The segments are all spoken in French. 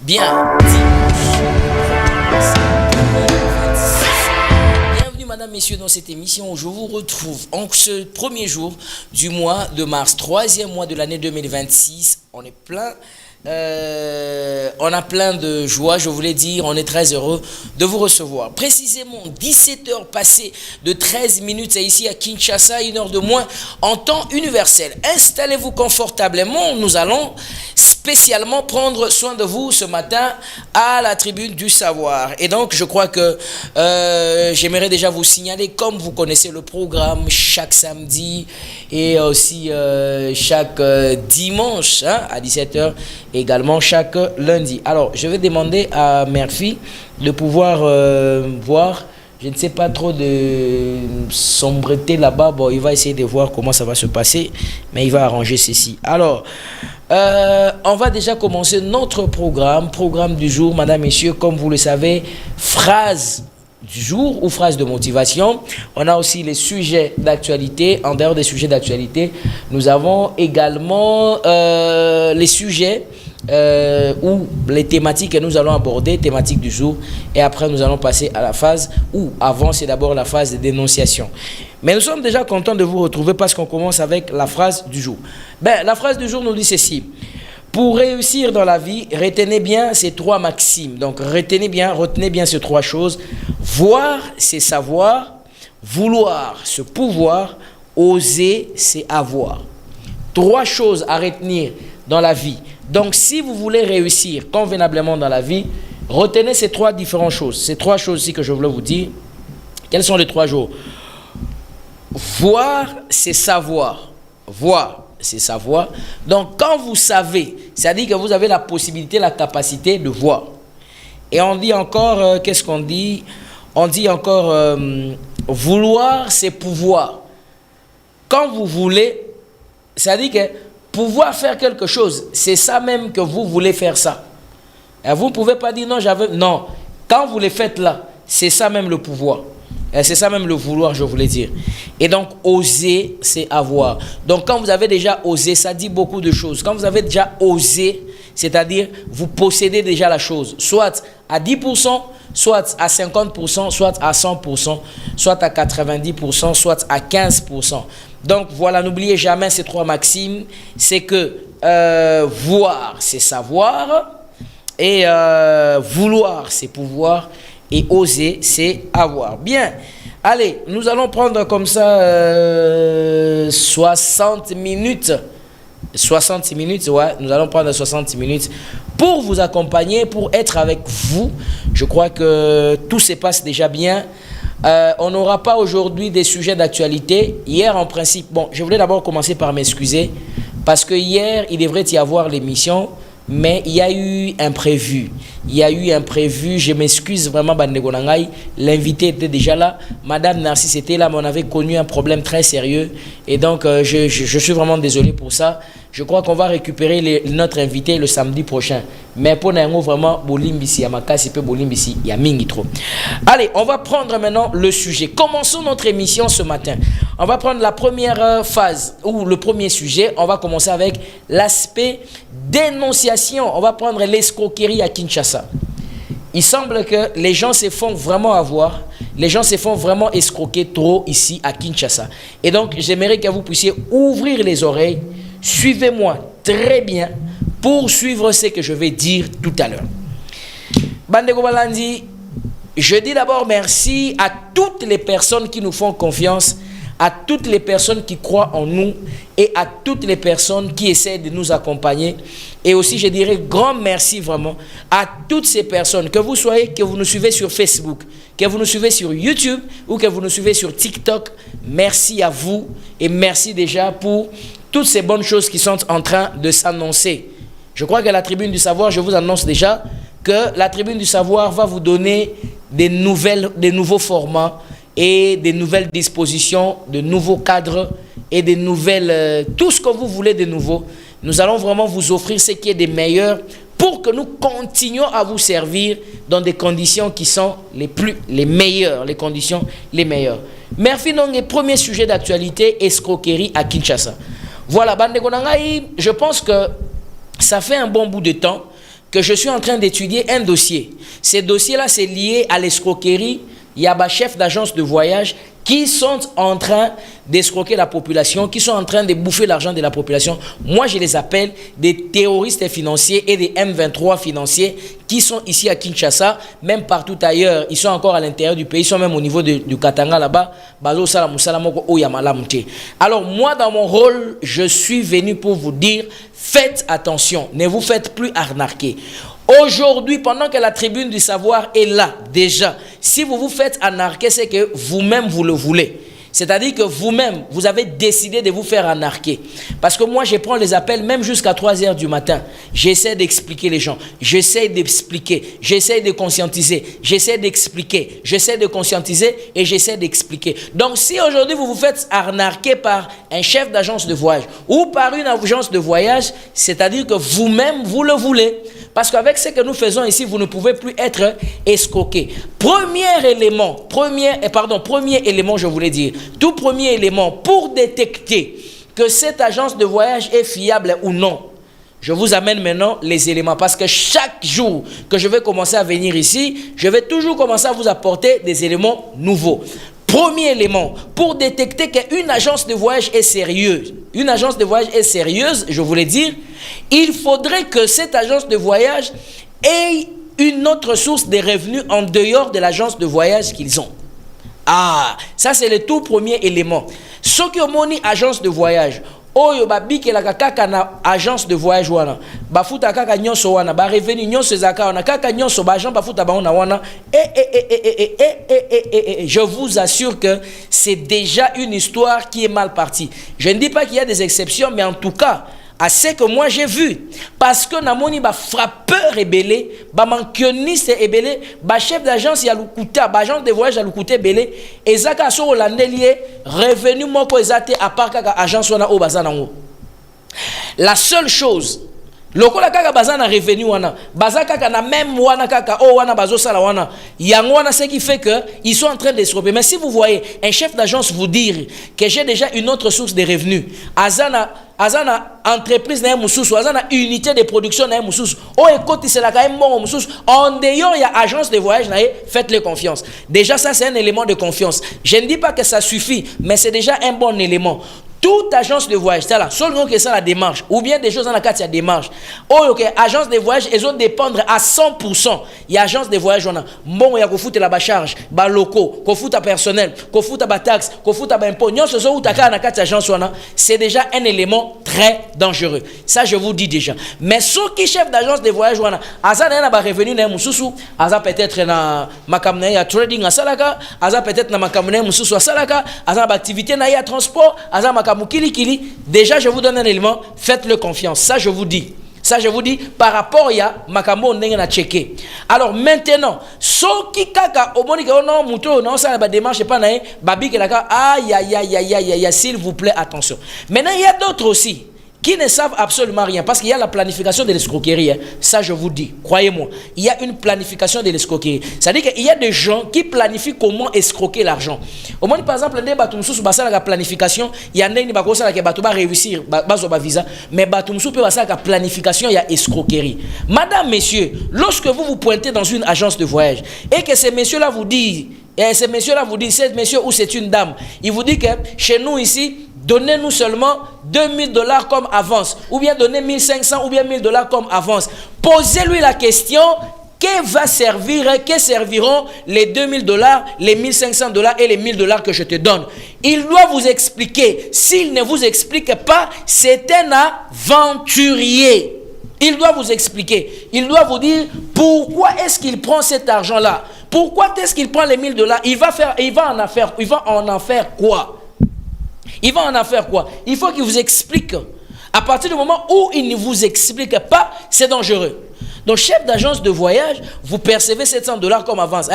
Bien, bienvenue madame, messieurs dans cette émission où je vous retrouve en ce premier jour du mois de mars, troisième mois de l'année 2026. On est plein, on a plein de joie, je voulais dire, on est très heureux de vous recevoir. Précisément 17 heures passées de 13 minutes, c'est ici à Kinshasa, 1 heure de moins en temps universel. Installez-vous confortablement, nous allons spécialement prendre soin de vous ce matin à la tribune du savoir. Et donc, je crois que j'aimerais déjà vous signaler, comme vous connaissez le programme, chaque samedi et aussi chaque dimanche à 17 h, également chaque lundi. Alors, je vais demander à Murphy de pouvoir voir, je ne sais pas trop de sombreté là-bas. Bon, il va essayer de voir comment ça va se passer, mais il va arranger ceci. Alors, on va déjà commencer notre programme du jour, madame, messieurs, comme vous le savez, phrase du jour ou phrase de motivation. On a aussi les sujets d'actualité. En dehors des sujets d'actualité, nous avons également les sujets ou les thématiques que nous allons aborder, thématiques du jour, et après nous allons passer à la phase où avant c'est d'abord la phase de dénonciation. Mais nous sommes déjà contents de vous retrouver parce qu'on commence avec la phrase du jour. La phrase du jour nous dit ceci: pour réussir dans la vie, retenez bien ces trois maximes. Donc retenez bien ces trois choses: voir c'est savoir, vouloir c'est pouvoir, oser c'est avoir. Trois choses à retenir dans la vie. Donc, si vous voulez réussir convenablement dans la vie, retenez ces trois différentes choses. Ces trois choses-ci que je voulais vous dire. Quelles sont les trois choses? Voir, c'est savoir. Voir, c'est savoir. Donc, quand vous savez, c'est-à-dire que vous avez la possibilité, la capacité de voir. Et on dit encore, qu'est-ce qu'on dit? On dit encore, vouloir, c'est pouvoir. Quand vous voulez, c'est-à-dire que pouvoir faire quelque chose, c'est ça même que vous voulez faire ça. Et vous ne pouvez pas dire non, non. Quand vous le faites là, c'est ça même le pouvoir. Et c'est ça même le vouloir, je voulais dire. Et donc, oser, c'est avoir. Donc, quand vous avez déjà osé, ça dit beaucoup de choses. Quand vous avez déjà osé, c'est-à-dire, vous possédez déjà la chose. Soit à 10%, soit à 50%, soit à 100%, soit à 90%, soit à 15%. Donc, voilà, n'oubliez jamais ces trois maximes. C'est que voir, c'est savoir. Et vouloir, c'est pouvoir. Et oser, c'est avoir. Bien. Allez, nous allons prendre comme ça 60 minutes. 60 minutes, ouais. Nous allons prendre 60 minutes pour vous accompagner, pour être avec vous. Je crois que tout se passe déjà bien. On n'aura pas aujourd'hui des sujets d'actualité. Hier, en principe, bon, je voulais d'abord commencer par m'excuser parce que hier, il devrait y avoir l'émission, mais il y a eu imprévu. Je m'excuse vraiment, Bandego Nangai. L'invité était déjà là. Madame Narcisse était là, mais on avait connu un problème très sérieux. Et donc, je suis vraiment désolé pour ça. Je crois qu'on va récupérer notre invité le samedi prochain. Mais pour nous, vraiment, Bolimbisi, Yamakasi, Bolimbisi, il y a mingi trop. Allez, on va prendre maintenant le sujet. Commençons notre émission ce matin. On va prendre la première phase, ou le premier sujet. On va commencer avec l'aspect dénonciation. On va prendre l'escroquerie à Kinshasa. Il semble que les gens se font vraiment avoir. Les gens se font vraiment escroquer trop ici à Kinshasa. Et donc, j'aimerais que vous puissiez ouvrir les oreilles. Suivez-moi très bien pour suivre ce que je vais dire tout à l'heure. Bandego Balandi, je dis d'abord merci à toutes les personnes qui nous font confiance, à toutes les personnes qui croient en nous et à toutes les personnes qui essaient de nous accompagner. Et aussi, je dirais grand merci vraiment à toutes ces personnes, que vous nous suivez sur Facebook, que vous nous suivez sur YouTube ou que vous nous suivez sur TikTok. Merci à vous et merci déjà pour toutes ces bonnes choses qui sont en train de s'annoncer. Je crois que la tribune du savoir, je vous annonce déjà que la tribune du savoir va vous donner des nouveaux formats et des nouvelles dispositions, de nouveaux cadres et des nouvelles, tout ce que vous voulez de nouveau. Nous allons vraiment vous offrir ce qui est des meilleurs pour que nous continuions à vous servir dans des conditions qui sont les meilleures, les conditions les meilleures. Merci donc, premier sujet d'actualité, escroquerie à Kinshasa. Voilà, Bandego Nangai, je pense que ça fait un bon bout de temps que je suis en train d'étudier un dossier. Ce dossier-là, c'est lié à l'escroquerie. Il y a des chefs d'agence de voyage qui sont en train d'escroquer la population, qui sont en train de bouffer l'argent de la population. Moi, je les appelle des terroristes financiers et des M23 financiers qui sont ici à Kinshasa, même partout ailleurs. Ils sont encore à l'intérieur du pays, ils sont même au niveau du Katanga là-bas. Alors moi, dans mon rôle, je suis venu pour vous dire, faites attention, ne vous faites plus arnaquer. Aujourd'hui, pendant que la tribune du savoir est là, déjà, si vous vous faites arnaquer, c'est que vous-même vous le voulez. C'est-à-dire que vous-même, vous avez décidé de vous faire arnaquer. Parce que moi, je prends les appels même jusqu'à 3 h du matin. J'essaie d'expliquer les gens. J'essaie d'expliquer. J'essaie de conscientiser. J'essaie d'expliquer. J'essaie de conscientiser et j'essaie d'expliquer. Donc, si aujourd'hui, vous vous faites arnaquer par un chef d'agence de voyage ou par une agence de voyage, c'est-à-dire que vous-même, vous le voulez. Parce qu'avec ce que nous faisons ici, vous ne pouvez plus être escroqué. Premier élément, je voulais dire, tout premier élément pour détecter que cette agence de voyage est fiable ou non. Je vous amène maintenant les éléments parce que chaque jour que je vais commencer à venir ici, je vais toujours commencer à vous apporter des éléments nouveaux. Premier élément, pour détecter qu'une agence de voyage est sérieuse, je voulais dire, il faudrait que cette agence de voyage ait une autre source de revenus en dehors de l'agence de voyage qu'ils ont. Ah, ça c'est le tout premier élément. Ce qui est agence de voyage, oyo babiki la kaka na agence de voyage wana bafuta kaka nyonso wana ba revenu nyonso zaka wana kaka nyonso ba agent bafuta ba wana je vous assure que c'est déjà une histoire qui est mal partie. Je ne dis pas qu'il y a des exceptions, mais en tout cas à ce que moi j'ai vu, parce que namoni ba frappeur rebellé, ba mankioniste rebellé, ba chef d'agence ya lukuta, ba agent de voyage ya lukuta rebellé, ezaka so holandais revenu moko ezate à part kaka agence wana o bazana ngo. La seule chose lokola kaka bazana revenu wana bazaka kaka na même wana kaka o wana bazo sala wana yango wana, ce qui fait que ils sont en train de se tromper. Mais si vous voyez un chef d'agence vous dire que j'ai déjà une autre source de revenus, azana entreprise na mususu, azana unité de production na mususu, o ekoti c'est la quand même bon mususu en dehors il y a agence de voyage na, faites-le confiance. Déjà ça c'est un élément de confiance. Je ne dis pas que ça suffit, mais c'est déjà un bon élément. Toute agence de voyage, c'est là, seulement que ça la démarche, ou bien des choses dans la carte, il y a démarche. Oh, ok, agence de voyage, elles ont dépendre à 100%. Il y a agence de voyage, on a, bon, il y a qu'on fout la charge, bas locaux, qu'on fout à personnel, qu'on fout à taxe, qu'on fout à impôt. C'est déjà un élément très dangereux. Ça, je vous dis déjà. Mais ceux qui chef d'agence de voyage, on a, n'a pas revenu, n'a peut-être na makamne ya trading à salaka, peut-être na makamne mususu à salaka, activité na ya transport, déjà je vous donne un élément, faites-le confiance. Ça je vous dis. Ça je vous dis par rapport à makambo ndenge na checker. Alors maintenant, ceux qui kaka omonika non muto non ça ba démarche pas na babi kelaka aïe s'il vous plaît attention. Maintenant il y a d'autres aussi qui ne savent absolument rien parce qu'il y a la planification de l'escroquerie. Ça, je vous dis, croyez-moi, il y a une planification de l'escroquerie. C'est-à-dire qu'il y a des gens qui planifient comment escroquer l'argent. Au moins, par exemple, la planification, il y a des gens qui vont réussir, visa, mais la planification, il y a escroquerie. Madame, messieurs, lorsque vous vous pointez dans une agence de voyage et que ces messieurs-là vous disent, c'est monsieur ou c'est une dame, il vous dit que chez nous ici, donnez-nous seulement 2000 $ comme avance, ou bien donnez 1500 ou bien 1000 $ comme avance. Posez-lui la question, que serviront les 2000 $, les 1500 $ et les 1000 $ que je te donne? Il doit vous expliquer. S'il ne vous explique pas, c'est un aventurier. Il doit vous expliquer. Il doit vous dire pourquoi est-ce qu'il prend cet argent-là. Pourquoi est-ce qu'il prend les 1000 $? Il va en faire quoi? Il va en faire quoi? Il faut qu'il vous explique. À partir du moment où il ne vous explique pas, c'est dangereux. Donc, chef d'agence de voyage, vous percevez 700 $ comme avance.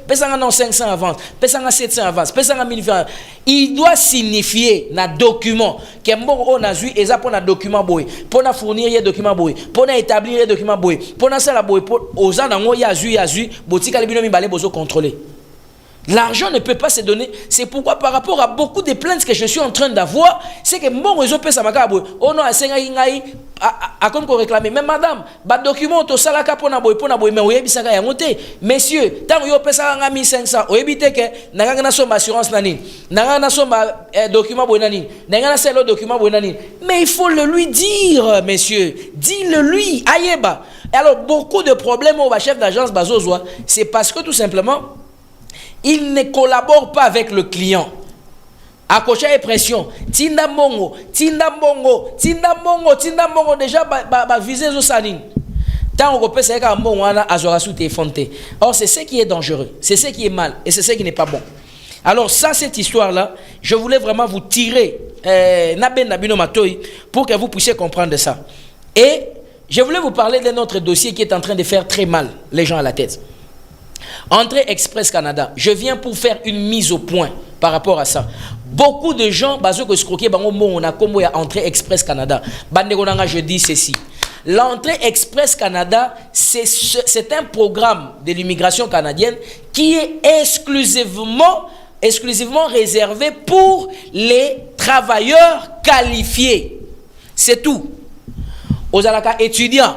Pesanga 500 avance, pesanga 700 avance, pesanga 1000 francs. Il doit signifier dans document que on a vu et pour un document boy, pour fournir un document boy, pour établir un document boy, pour ça la boy, pour aux anango ya zu, botika le bino mi balé bozo contrôler. L'argent ne peut pas se donner. C'est pourquoi par rapport à beaucoup de plaintes que je suis en train d'avoir, c'est que bon réseau peut s'amakaboy. Oh non, à comme qu'on réclame. Mais madame, bah document to salaka pona boy mais oyebi saka ya ngote. Messieurs, tant yo pesa nga 1500, oyebi te que nanga na somba assurance nani. Nanga na somba document boy nani. Nanga na selo document boy nani. Mais il faut le lui dire, messieurs. Dis-le lui. Ayeba. Alors beaucoup de problèmes au chef d'agence Bazozoa, c'est parce que tout simplement il ne collabore pas avec le client. À cocher pression. Tinda mongo, déjà viser au saline. Tant on peut c'est qu'un bon wana azorasu téléphonté. Or c'est ce qui est dangereux, c'est ce qui est mal et c'est ce qui n'est pas bon. Alors ça, cette histoire là, je voulais vraiment vous tirer pour que vous puissiez comprendre ça. Et je voulais vous parler d'un autre dossier qui est en train de faire très mal les gens à la tête. Entrée Express Canada, je viens pour faire une mise au point par rapport à ça. Beaucoup de gens, on a comme Entrée Express Canada. Je dis ceci. L'Entrée Express Canada, c'est un programme de l'immigration canadienne qui est exclusivement réservé pour les travailleurs qualifiés. C'est tout. Aux étudiants,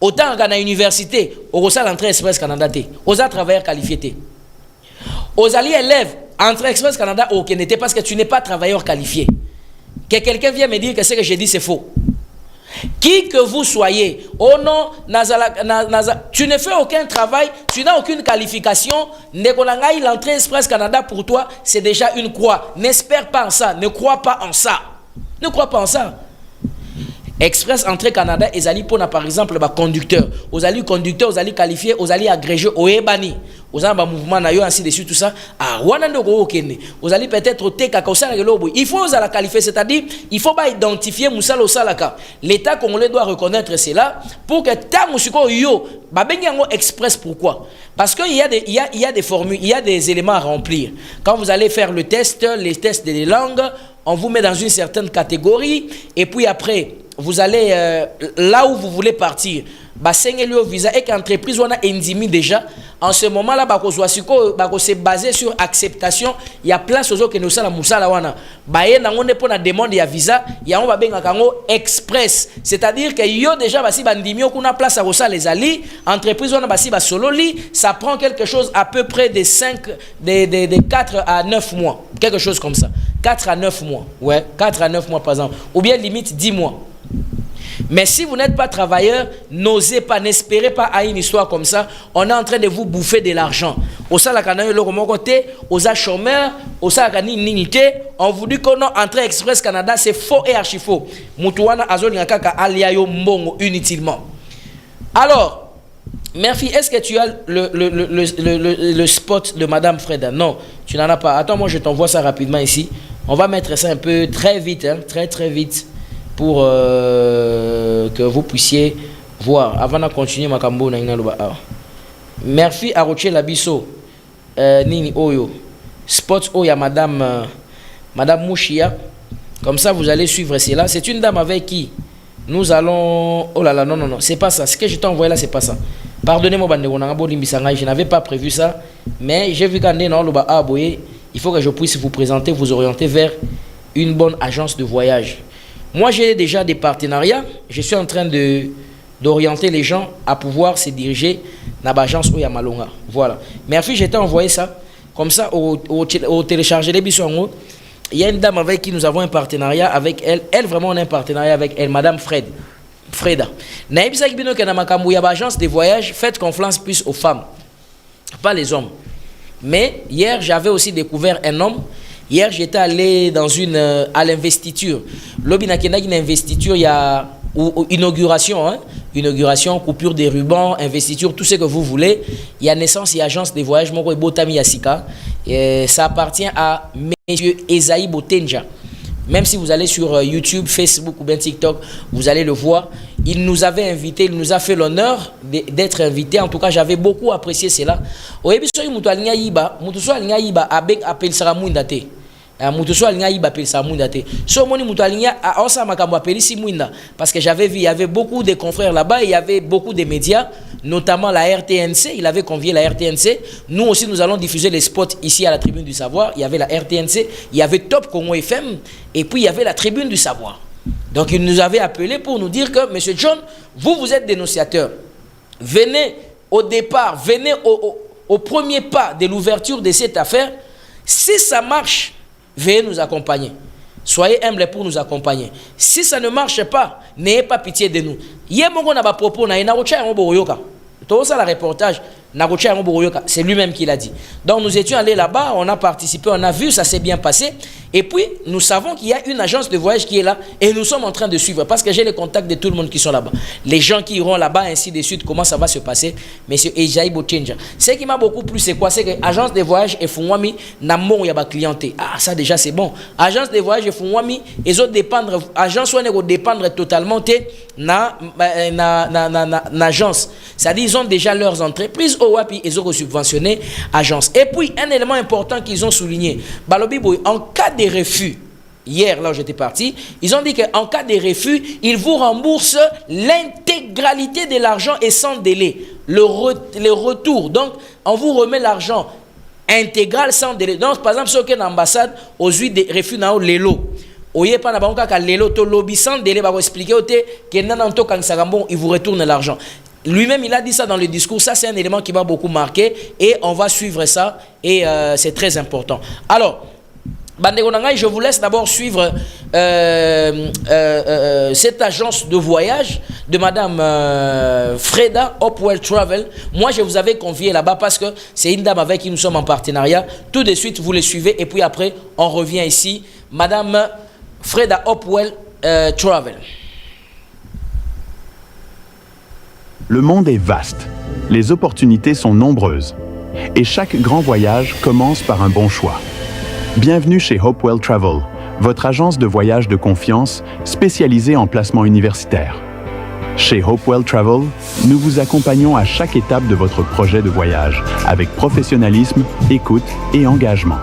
autant qu'à l'université, au sein de l'Entrée Express Canada, aux travailleurs qualifiés. Aux élèves, Entrée Express Canada, ok, n'était parce que tu n'es pas travailleur qualifié. Que quelqu'un vienne me dire que ce que j'ai dit, c'est faux. Qui que vous soyez, oh non, tu ne fais aucun travail, tu n'as aucune qualification, l'Entrée Express Canada pour toi, c'est déjà une croix. N'espère pas en ça, ne crois pas en ça. Ne crois pas en ça. Express Entrée Canada, ils allaient pour par exemple les conducteurs, aux alliés conducteurs, aux alliés qualifiés, aux alliés agrégés, aux ebani, aux alliés mouvement nayo ainsi de suite tout ça. Ah, aux alliés peut-être au teka il faut aux alliés qualifiés, c'est-à-dire il faut pas identifier Moussa au salaka. L'État congolais doit reconnaître cela pour que ta musiko yo babenyango express. Pourquoi? Parce qu'il y a des formules, il y a des éléments à remplir. Quand vous allez faire le test, les tests des langues, on vous met dans une certaine catégorie et puis après vous allez là où vous voulez partir. Le visa et qu'entreprise on a indimi déjà. En ce moment là, c'est basé sur acceptation. Il y a place aux autres que nous sommes à Moussala wana. On est pour la demande de visa. Il y a un express. C'est-à-dire que yo déjà basi bandimi qu'on a place à Rosa les alliés. Entreprise on a basi solo li. Ça prend quelque chose à peu près de 4 à 9 mois. Quelque chose comme ça. 4 à 9 mois. Ouais, 4 à 9 mois par exemple. Ou bien limite 10 mois. Mais si vous n'êtes pas travailleur, n'osez pas, n'espérez pas à une histoire comme ça. On est en train de vous bouffer de l'argent. Au salakanay le côté, aux chômeurs, au salakani ninité, on vous dit qu'on a Entrée Express Canada, c'est faux et archi faux. Mutuana azol ngakaka aliayo mbongo inutilement. Alors, Murphy, est-ce que tu as le spot de Madame Freda? Non, tu n'en as pas. Attends, moi je t'envoie ça rapidement ici. On va mettre ça un peu très vite, hein, très vite. Pour que vous puissiez voir. Avant de continuer, Makambo Murphy a roché la biso Nini Oyo. Spot Oya Madame Mouchia. Comme ça, vous allez suivre cela. C'est une dame avec qui nous allons. Oh là là, non, c'est pas ça. Ce que je t'ai envoyé là, c'est pas ça. Pardonnez-moi, je n'avais pas prévu ça. Mais j'ai vu qu'en il faut que je puisse vous présenter, vous orienter vers une bonne agence de voyage. Moi, j'ai déjà des partenariats. Je suis en train d'orienter les gens à pouvoir se diriger dans l'agence Oyamalonga. Voilà. Merci, j'ai envoyé ça. Comme ça, au télécharger les bisous. Il y a une dame avec qui nous avons un partenariat avec elle. Elle, vraiment, on a un partenariat avec elle, Madame Freda. Agence de voyage, faites confiance plus aux femmes, pas les hommes. Mais hier, j'avais aussi découvert un homme. Hier, j'étais allé dans à l'investiture. L'obinakena une investiture, il y a inauguration, hein? Inauguration, coupure des rubans, investiture, tout ce que vous voulez. Il y a naissance et agence de voyage, Moko Botami Yassika. Et ça appartient à Monsieur Esaïe Botenja. Même si vous allez sur YouTube, Facebook ou bien TikTok, vous allez le voir. Il nous avait invités, il nous a fait l'honneur d'être invités. En tout cas, j'avais beaucoup apprécié cela. Au début, il y a Yiba, appelle Sarah Moundate. Parce que j'avais vu, il y avait beaucoup de confrères là-bas, il y avait beaucoup de médias. notamment la RTNC. Il avait convié la RTNC. Nous aussi, nous allons diffuser les spots ici à la Tribune du Savoir. Il y avait la RTNC, il y avait Top Congo FM, et puis il y avait la Tribune du Savoir. Donc il nous avait appelé pour nous dire que, Monsieur John, vous êtes dénonciateur. Venez au départ, venez au premier pas de l'ouverture de cette affaire. Si ça marche, veuillez nous accompagner. Soyez humbles pour nous accompagner. Si ça ne marche pas, n'ayez pas pitié de nous. Hier, on a propos, la reportage, c'est lui-même qui l'a dit. Donc nous étions allés là-bas, on a participé, on a vu, ça s'est bien passé. Et puis, nous savons qu'il y a une agence de voyage qui est là et nous sommes en train de suivre parce que j'ai les contacts de tout le monde qui sont là-bas. Les gens qui iront là-bas, ainsi de suite, comment ça va se passer. Monsieur Ejaï Bochenja. Ce qui m'a beaucoup plu, c'est quoi? C'est que l'agence de voyage et Fouwami n'a mon yaba clienté. Ah, ça déjà c'est bon. Agence de voyage et Fouwami, ils ont dépendre, agence ou dépendre totalement na agence. C'est-à-dire ils ont déjà leurs entreprises au WAPI, ils ont subventionné agence. Et puis, un élément important qu'ils ont souligné, Balobi Boy, en cas de refus, hier là où j'étais parti, ils ont dit qu'en cas de refus, ils vous remboursent l'intégralité de l'argent et sans délai, le retour. Donc, on vous remet l'argent intégral sans délai. Donc, par exemple, sur une ambassade, aux huit de refus, dans les lots. Oye pas na banka ka lelo to lobby sans délai va expliquer que nananto quand ça bon il vous retourne l'argent. Lui-même il a dit ça dans le discours. Ça c'est un élément qui m'a beaucoup marqué et on va suivre ça et c'est très important. Alors Bandegonangai, je vous laisse d'abord suivre cette agence de voyage de Madame Freda Hopewell Travel. Moi, je vous avais convié là-bas parce que c'est une dame avec qui nous sommes en partenariat. Tout de suite, vous les suivez et puis après, on revient ici. Madame Freda Hopewell Travel. Le monde est vaste. Les opportunités sont nombreuses. Et chaque grand voyage commence par un bon choix. Bienvenue chez Hopewell Travel, votre agence de voyage de confiance spécialisée en placement universitaire. Chez Hopewell Travel, nous vous accompagnons à chaque étape de votre projet de voyage avec professionnalisme, écoute et engagement.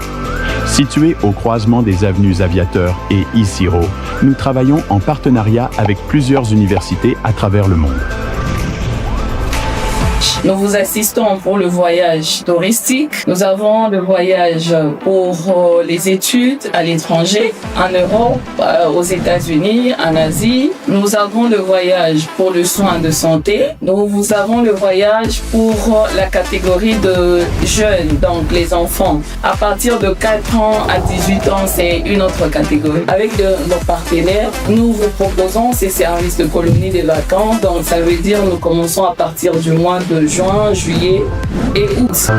Situé au croisement des avenues Aviateur et Isiro, nous travaillons en partenariat avec plusieurs universités à travers le monde. Nous vous assistons pour le voyage touristique. Nous avons le voyage pour les études à l'étranger, en Europe, aux États-Unis, en Asie. Nous avons le voyage pour le soin de santé. Nous avons le voyage pour la catégorie de jeunes, donc les enfants. À partir de 4 ans à 18 ans, c'est une autre catégorie. Avec nos partenaires, nous vous proposons ces services de colonie de vacances. Donc ça veut dire nous commençons à partir du mois de juin, juillet et août.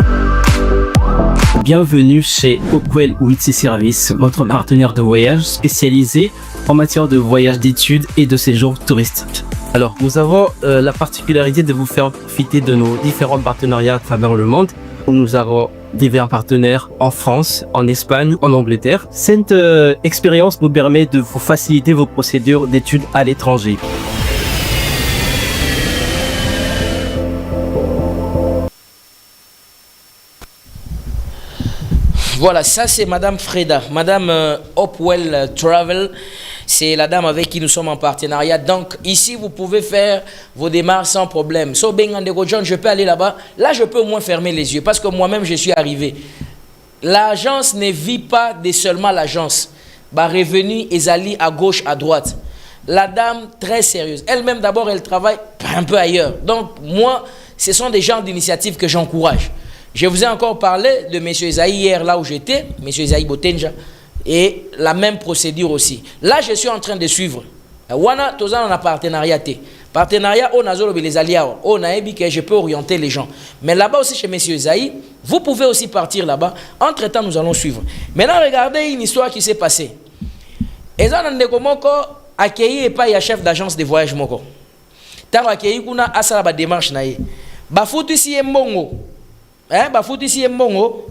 Bienvenue chez Hopewell Witsi Service, votre partenaire de voyage spécialisé en matière de voyage d'études et de séjour touristique. Alors, nous avons la particularité de vous faire profiter de nos différents partenariats à travers le monde. Nous avons divers partenaires en France, en Espagne, en Angleterre. Cette expérience nous permet de vous faciliter vos procédures d'études à l'étranger. Voilà, ça c'est Madame Freda, Madame Hopewell Travel, c'est la dame avec qui nous sommes en partenariat. Donc ici, vous pouvez faire vos démarches sans problème. So, John, je peux aller là-bas. Là, je peux au moins fermer les yeux parce que moi-même, je suis arrivé. L'agence ne vit pas de seulement l'agence. Bah, revenu, Ezali à gauche, à droite. La dame, très sérieuse. Elle-même, d'abord, elle travaille un peu ailleurs. Donc, moi, ce sont des genres d'initiatives que j'encourage. Je vous ai encore parlé de M. Ezaï hier, là où j'étais, M. Ezaï Botenja, et la même procédure aussi. Là, je suis en train de suivre. Wana, tous on a partenariat. Partenariat, on a les alliés, on a dit que je peux orienter les gens. Mais là-bas aussi, chez M. Ezaï, vous pouvez aussi partir là-bas. Entre-temps, nous allons suivre. Maintenant, regardez une histoire qui s'est passée. Ezan Ndekomoko accueilli et pas y a chef d'agence de voyage Moko. Tant accueilli qu'on a à la démarche naïe. Bafoutu si mbongo. Bafoutu si mbongo.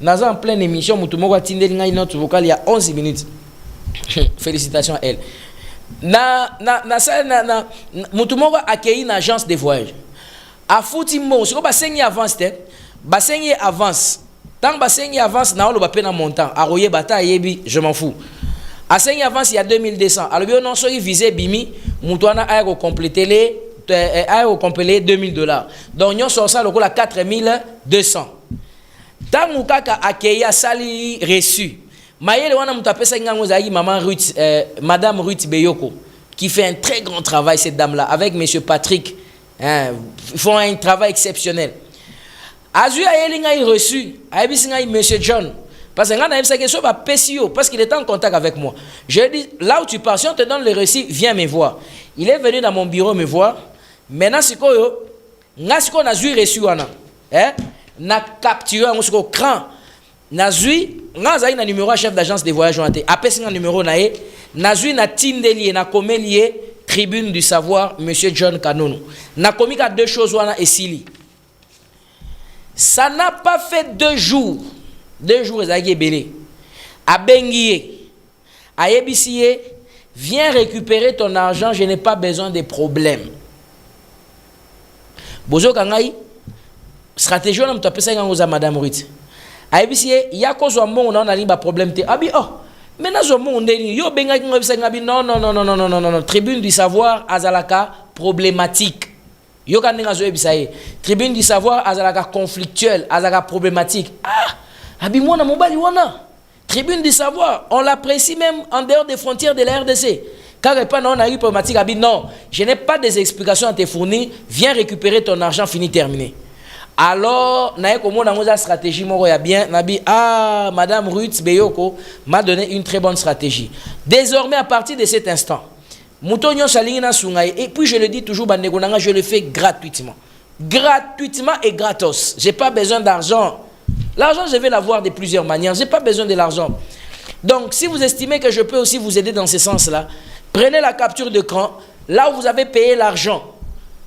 Naza en pleine émission, Moutoumoko a tindé notre vocal il y a 11 minutes. Félicitations à elle. Moutoumoko a accueilli une agence de voyage. A foutu mbongo. Si on bassengi avance, bassengi avance. Tant bassengi avance, na on le bapena montant. A royer bata yebi, je m'en fous. À 5 avance, il y a 2200. Alors, non, soit il visait Bimi, Moutouana a complété les $2000. Donc, nous sommes ça, le 4200. Tant que accueilli à sali reçu. Maïe, on a moutapé ça, Madame Ruth Beyoko, qui fait un très grand travail, cette dame-là, avec Monsieur Patrick. Ils font un travail exceptionnel. Azu a reçu, a Monsieur John. Parce que parce qu'il est en contact avec moi. Je dis, là où tu pars, si on te donne le récit, viens me voir. Il est venu dans mon bureau me voir. Maintenant, c'est quoi? On a reçu. Na capturé un cran. Nazui, on a numéro chef d'agence de voyage. Après, c'est un numéro. Nazui na tindeli na komelié tribune du savoir, Monsieur John Kanono. Na commis deux choses et Sili. Ça n'a pas fait 2 jours. 2 jours, ils ont belé. À Benguié, à Ebissié, viens récupérer ton argent, je n'ai pas besoin de problèmes. Bozo Kangai, stratégie, on a tapé ça à Madame Ruth. À Ebissié, il y a cause on a un problème. Abi, oh, maintenant, on yo Bengai, non, tribune du savoir, Azalaka, problématique. Yo kanenga zo ebisaye. Tribune du savoir, Azalaka, conflictuel, Azalaka, problématique. Ah! Abimona Mobali wana. Tribune du savoir, on l'apprécie même en dehors des frontières de la RDC. Car on a eu problématique, Abi non, je n'ai pas des explications à te fournir, viens récupérer ton argent, fini, terminé. Alors, na stratégie moro ya bien, nabi ah Madame Ruth Beyoko m'a donné une très bonne stratégie. Désormais à partir de cet instant, Moutonyo Salingina Sungai, et puis je le dis toujours, je le fais gratuitement. Gratuitement et gratos. J'ai pas besoin d'argent. L'argent, je vais l'avoir de plusieurs manières. Je n'ai pas besoin de l'argent. Donc, si vous estimez que je peux aussi vous aider dans ce sens-là, prenez la capture d'écran. Là où vous avez payé l'argent,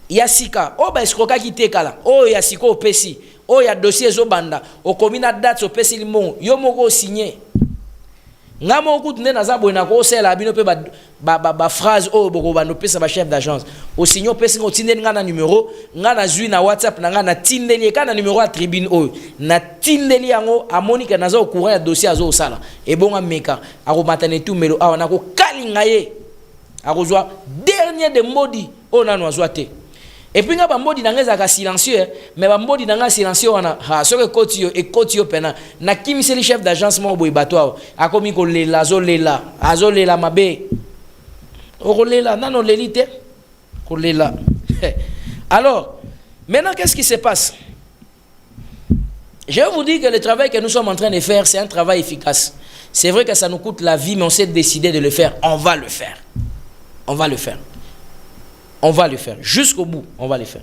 il y a Sika. Oh, ben, Skroka qui t'écala. Oh, il y a Siko au Pessi. Oh, il y a dossier Zobanda. Au commune date au Pessi Limon. Yo moko signé. Nga moko tune na zabo na ko sela bino pe ba phrase oh boko ba no pesa ba chef d'agence. Au signo pesi ngo tinde nga na numéro, nga na zui na WhatsApp na nga na tindeli ka na numéro à tribune oh. Na tindeli yango amoni ka naza au courant ya dossier azo sala. E bonga meka ako matane tout melo awa na ko kalinga ye. Ako zwa dernier de modi o na no azwa te. Et puis, nga bambodi nanga ka silencieux, mais bambodi nanga silencieux wana ha so ke kotio pena na kimiseli chef d'agence mo boy bato akomi ko lela azolela mabe o lela nano lelite ko lela. Alors, maintenant qu'est-ce qui se passe? Je vous dis que le travail que nous sommes en train de faire, c'est un travail efficace. C'est vrai que ça nous coûte la vie, mais on s'est décidé de le faire. On va le faire. On va le faire. On va le faire. Jusqu'au bout, on va le faire.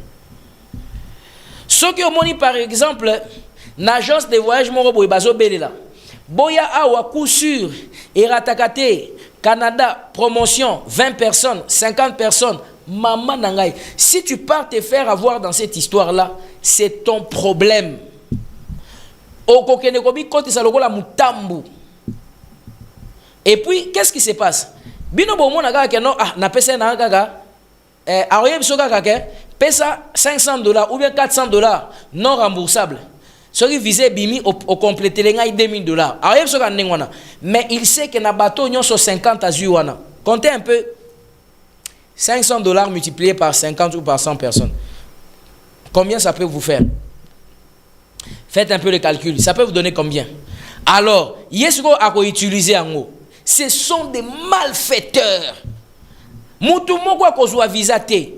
Ceux qui ont moni, par exemple, l'agence de voyage Morobo et Bazo Belela. Boya Awa, coup sûr, Eratakate, Canada, promotion, 20 personnes, 50 personnes. Maman Nangai. Si tu pars te faire avoir dans cette histoire-là, c'est ton problème. Et puis, qu'est-ce qui se passe? Bino Bomo Naga, non, ah, na pesa na gaga. Pesa $500 ou bien $400 non remboursables. Ce qui visait Bimi au compléter les $2,000. Mais il sait que na bateau nyon sur 50 à Zuwana. Comptez un peu. $500 multiplié par 50 ou par 100 personnes. Combien ça peut vous faire? Faites un peu le calcul. Ça peut vous donner combien? Alors, yesko a ko utiliser en haut. Ce sont des malfaiteurs. Moutou moko kozwa visa te.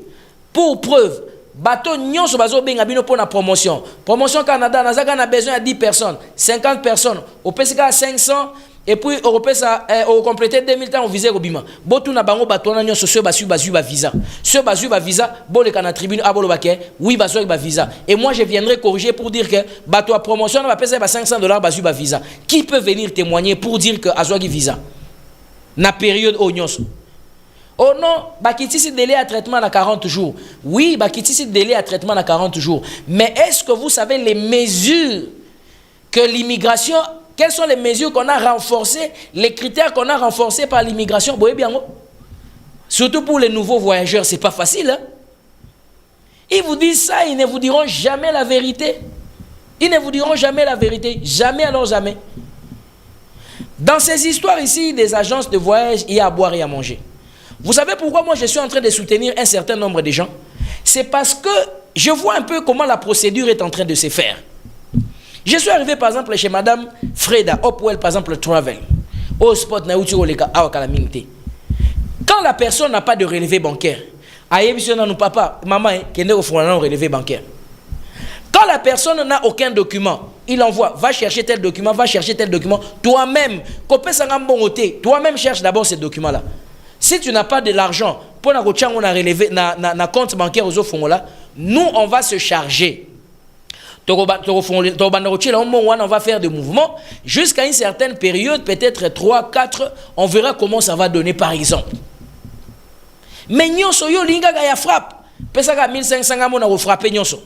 Pour preuve, bateau nyonso bazo benga bino pour la promotion. Promotion Canada, nazaka na besoin de 10 personnes, 50 personnes. Au PSK 500 et puis au PSA au compléter 2000 temps au visa robima. Botou na bango bateau na nyonso ceux basu ba visa. Ceux basu ba visa, bo le kana tribune abolo baké, oui basu ba visa. Et moi je viendrai corriger pour dire que bateau à promotion na PSA ba $500 basu ba visa. Qui peut venir témoigner pour dire que azwagi visa? Na période au nyonso. Oh non, bakitisi délai à traitement à 40 jours. Oui, bakitisi délai à traitement à 40 jours. Mais est-ce que vous savez les mesures que l'immigration, quelles sont les mesures qu'on a renforcées, les critères qu'on a renforcés par l'immigration? Surtout pour les nouveaux voyageurs, c'est pas facile. Hein? Ils vous disent ça, ils ne vous diront jamais la vérité. Ils ne vous diront jamais la vérité. Jamais alors jamais. Dans ces histoires ici, des agences de voyage, il y a à boire et à manger. Vous savez pourquoi moi je suis en train de soutenir un certain nombre de gens? C'est parce que je vois un peu comment la procédure est en train de se faire. Je suis arrivé par exemple chez Madame Freda, Hopwell par exemple Travel, au spot na uti oleka awa kalaminte. Quand la personne n'a pas de relevé bancaire, nous papa, maman, qui n'est au fond un relevé bancaire. Quand la personne n'a aucun document, il envoie, va chercher tel document, va chercher tel document. Toi-même, toi-même cherche d'abord ces documents-là. Si tu n'as pas de l'argent pour na compte bancaire aux autres là, nous on va se charger. On va faire des mouvements jusqu'à une certaine période, peut-être 3, 4, on verra comment ça va donner par exemple. Mais nyonso yo linga ga ya frappe. Pesa ga 1500 nga mona frappe nyonso.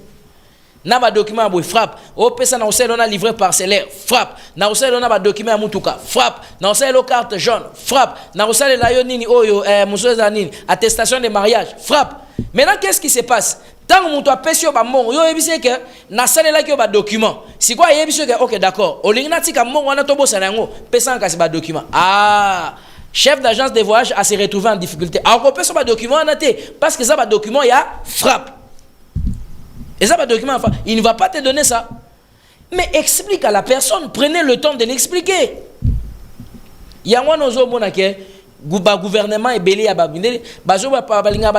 Na ba document boy frappe. O pesa na oselo na livret parcellaire, frappe. Na oselo na ba document ya mutuka, frappe. Na oselo carte jaune, frappe. Na oselo la yo nini oyo musoza nini, attestation de mariage, frappe. Maintenant qu'est-ce qui se passe? Tant que tu as payé ba mon, yo ebise que na salela ki ba document. Si quoi ebise que OK d'accord. O lingna tika mon wana to bosa nango, pesa ka se ba document. Ah, chef d'agence de voyage a se retrouvé en difficulté. Alors qu'on peut sur le document parce que ça va document il y a frappe. Et ça va document il ne va pas te donner ça. Mais explique à la personne, prenez le temps de l'expliquer. Il y a un gouvernement est belé à babine,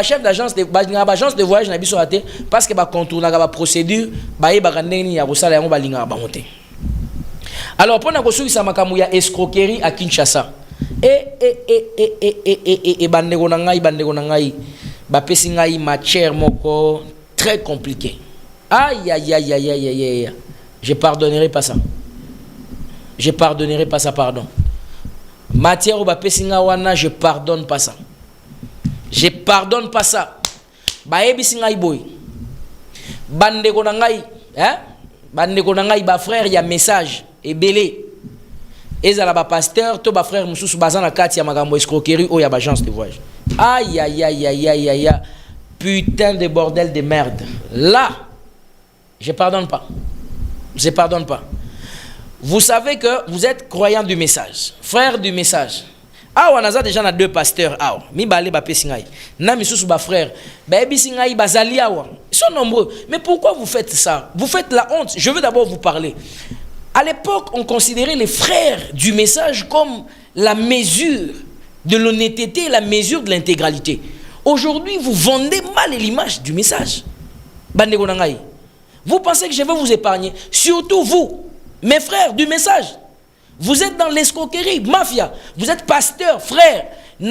chef d'agence de voyage na biso raté parce que ba contourner la procédure, ba yebakandeni ya kosala yango balinga ba monter. Alors pour na kosuki sa makamu ya escroquerie à Kinshasa. Bandeko na ngai bapesi ngai matière moko très compliqué. Aïe aïe aïe aïe aïe aïe. Je pardonnerai pas ça. Je pardonnerai pas ça, pardon. Matière bapesi ngai wana, je pardonne pas ça. Je pardonne pas ça. Baebisi ngai boy. Bandeko na ngai, hein? Bandeko na ngai ba frère, il y a message et belé. Ezala ba pasteur to ba frère mususu bazana kati ya magambo escroquerie o ya ba agence de voyage. Aïe aïe aïe aïe aïe aïe. Putain de bordel de merde. Là, je pardonne pas. Je pardonne pas. Vous savez que vous êtes croyant du message, frère du message. Ah, on a déjà 2 pasteurs. Ah, mi balé ba pesingai. Na misusu ba frère. Ba ebisingai bazali awa. Ils sont nombreux. Mais pourquoi vous faites ça? Vous faites la honte. Je veux d'abord vous parler. À l'époque, on considérait les frères du message comme la mesure de l'honnêteté, la mesure de l'intégralité. Aujourd'hui, vous vendez mal l'image du message. Bandeko na ngai. Vous pensez que je vais vous épargner? Surtout vous, mes frères du message. Vous êtes dans l'escroquerie, mafia. Vous êtes pasteur, frère. Ne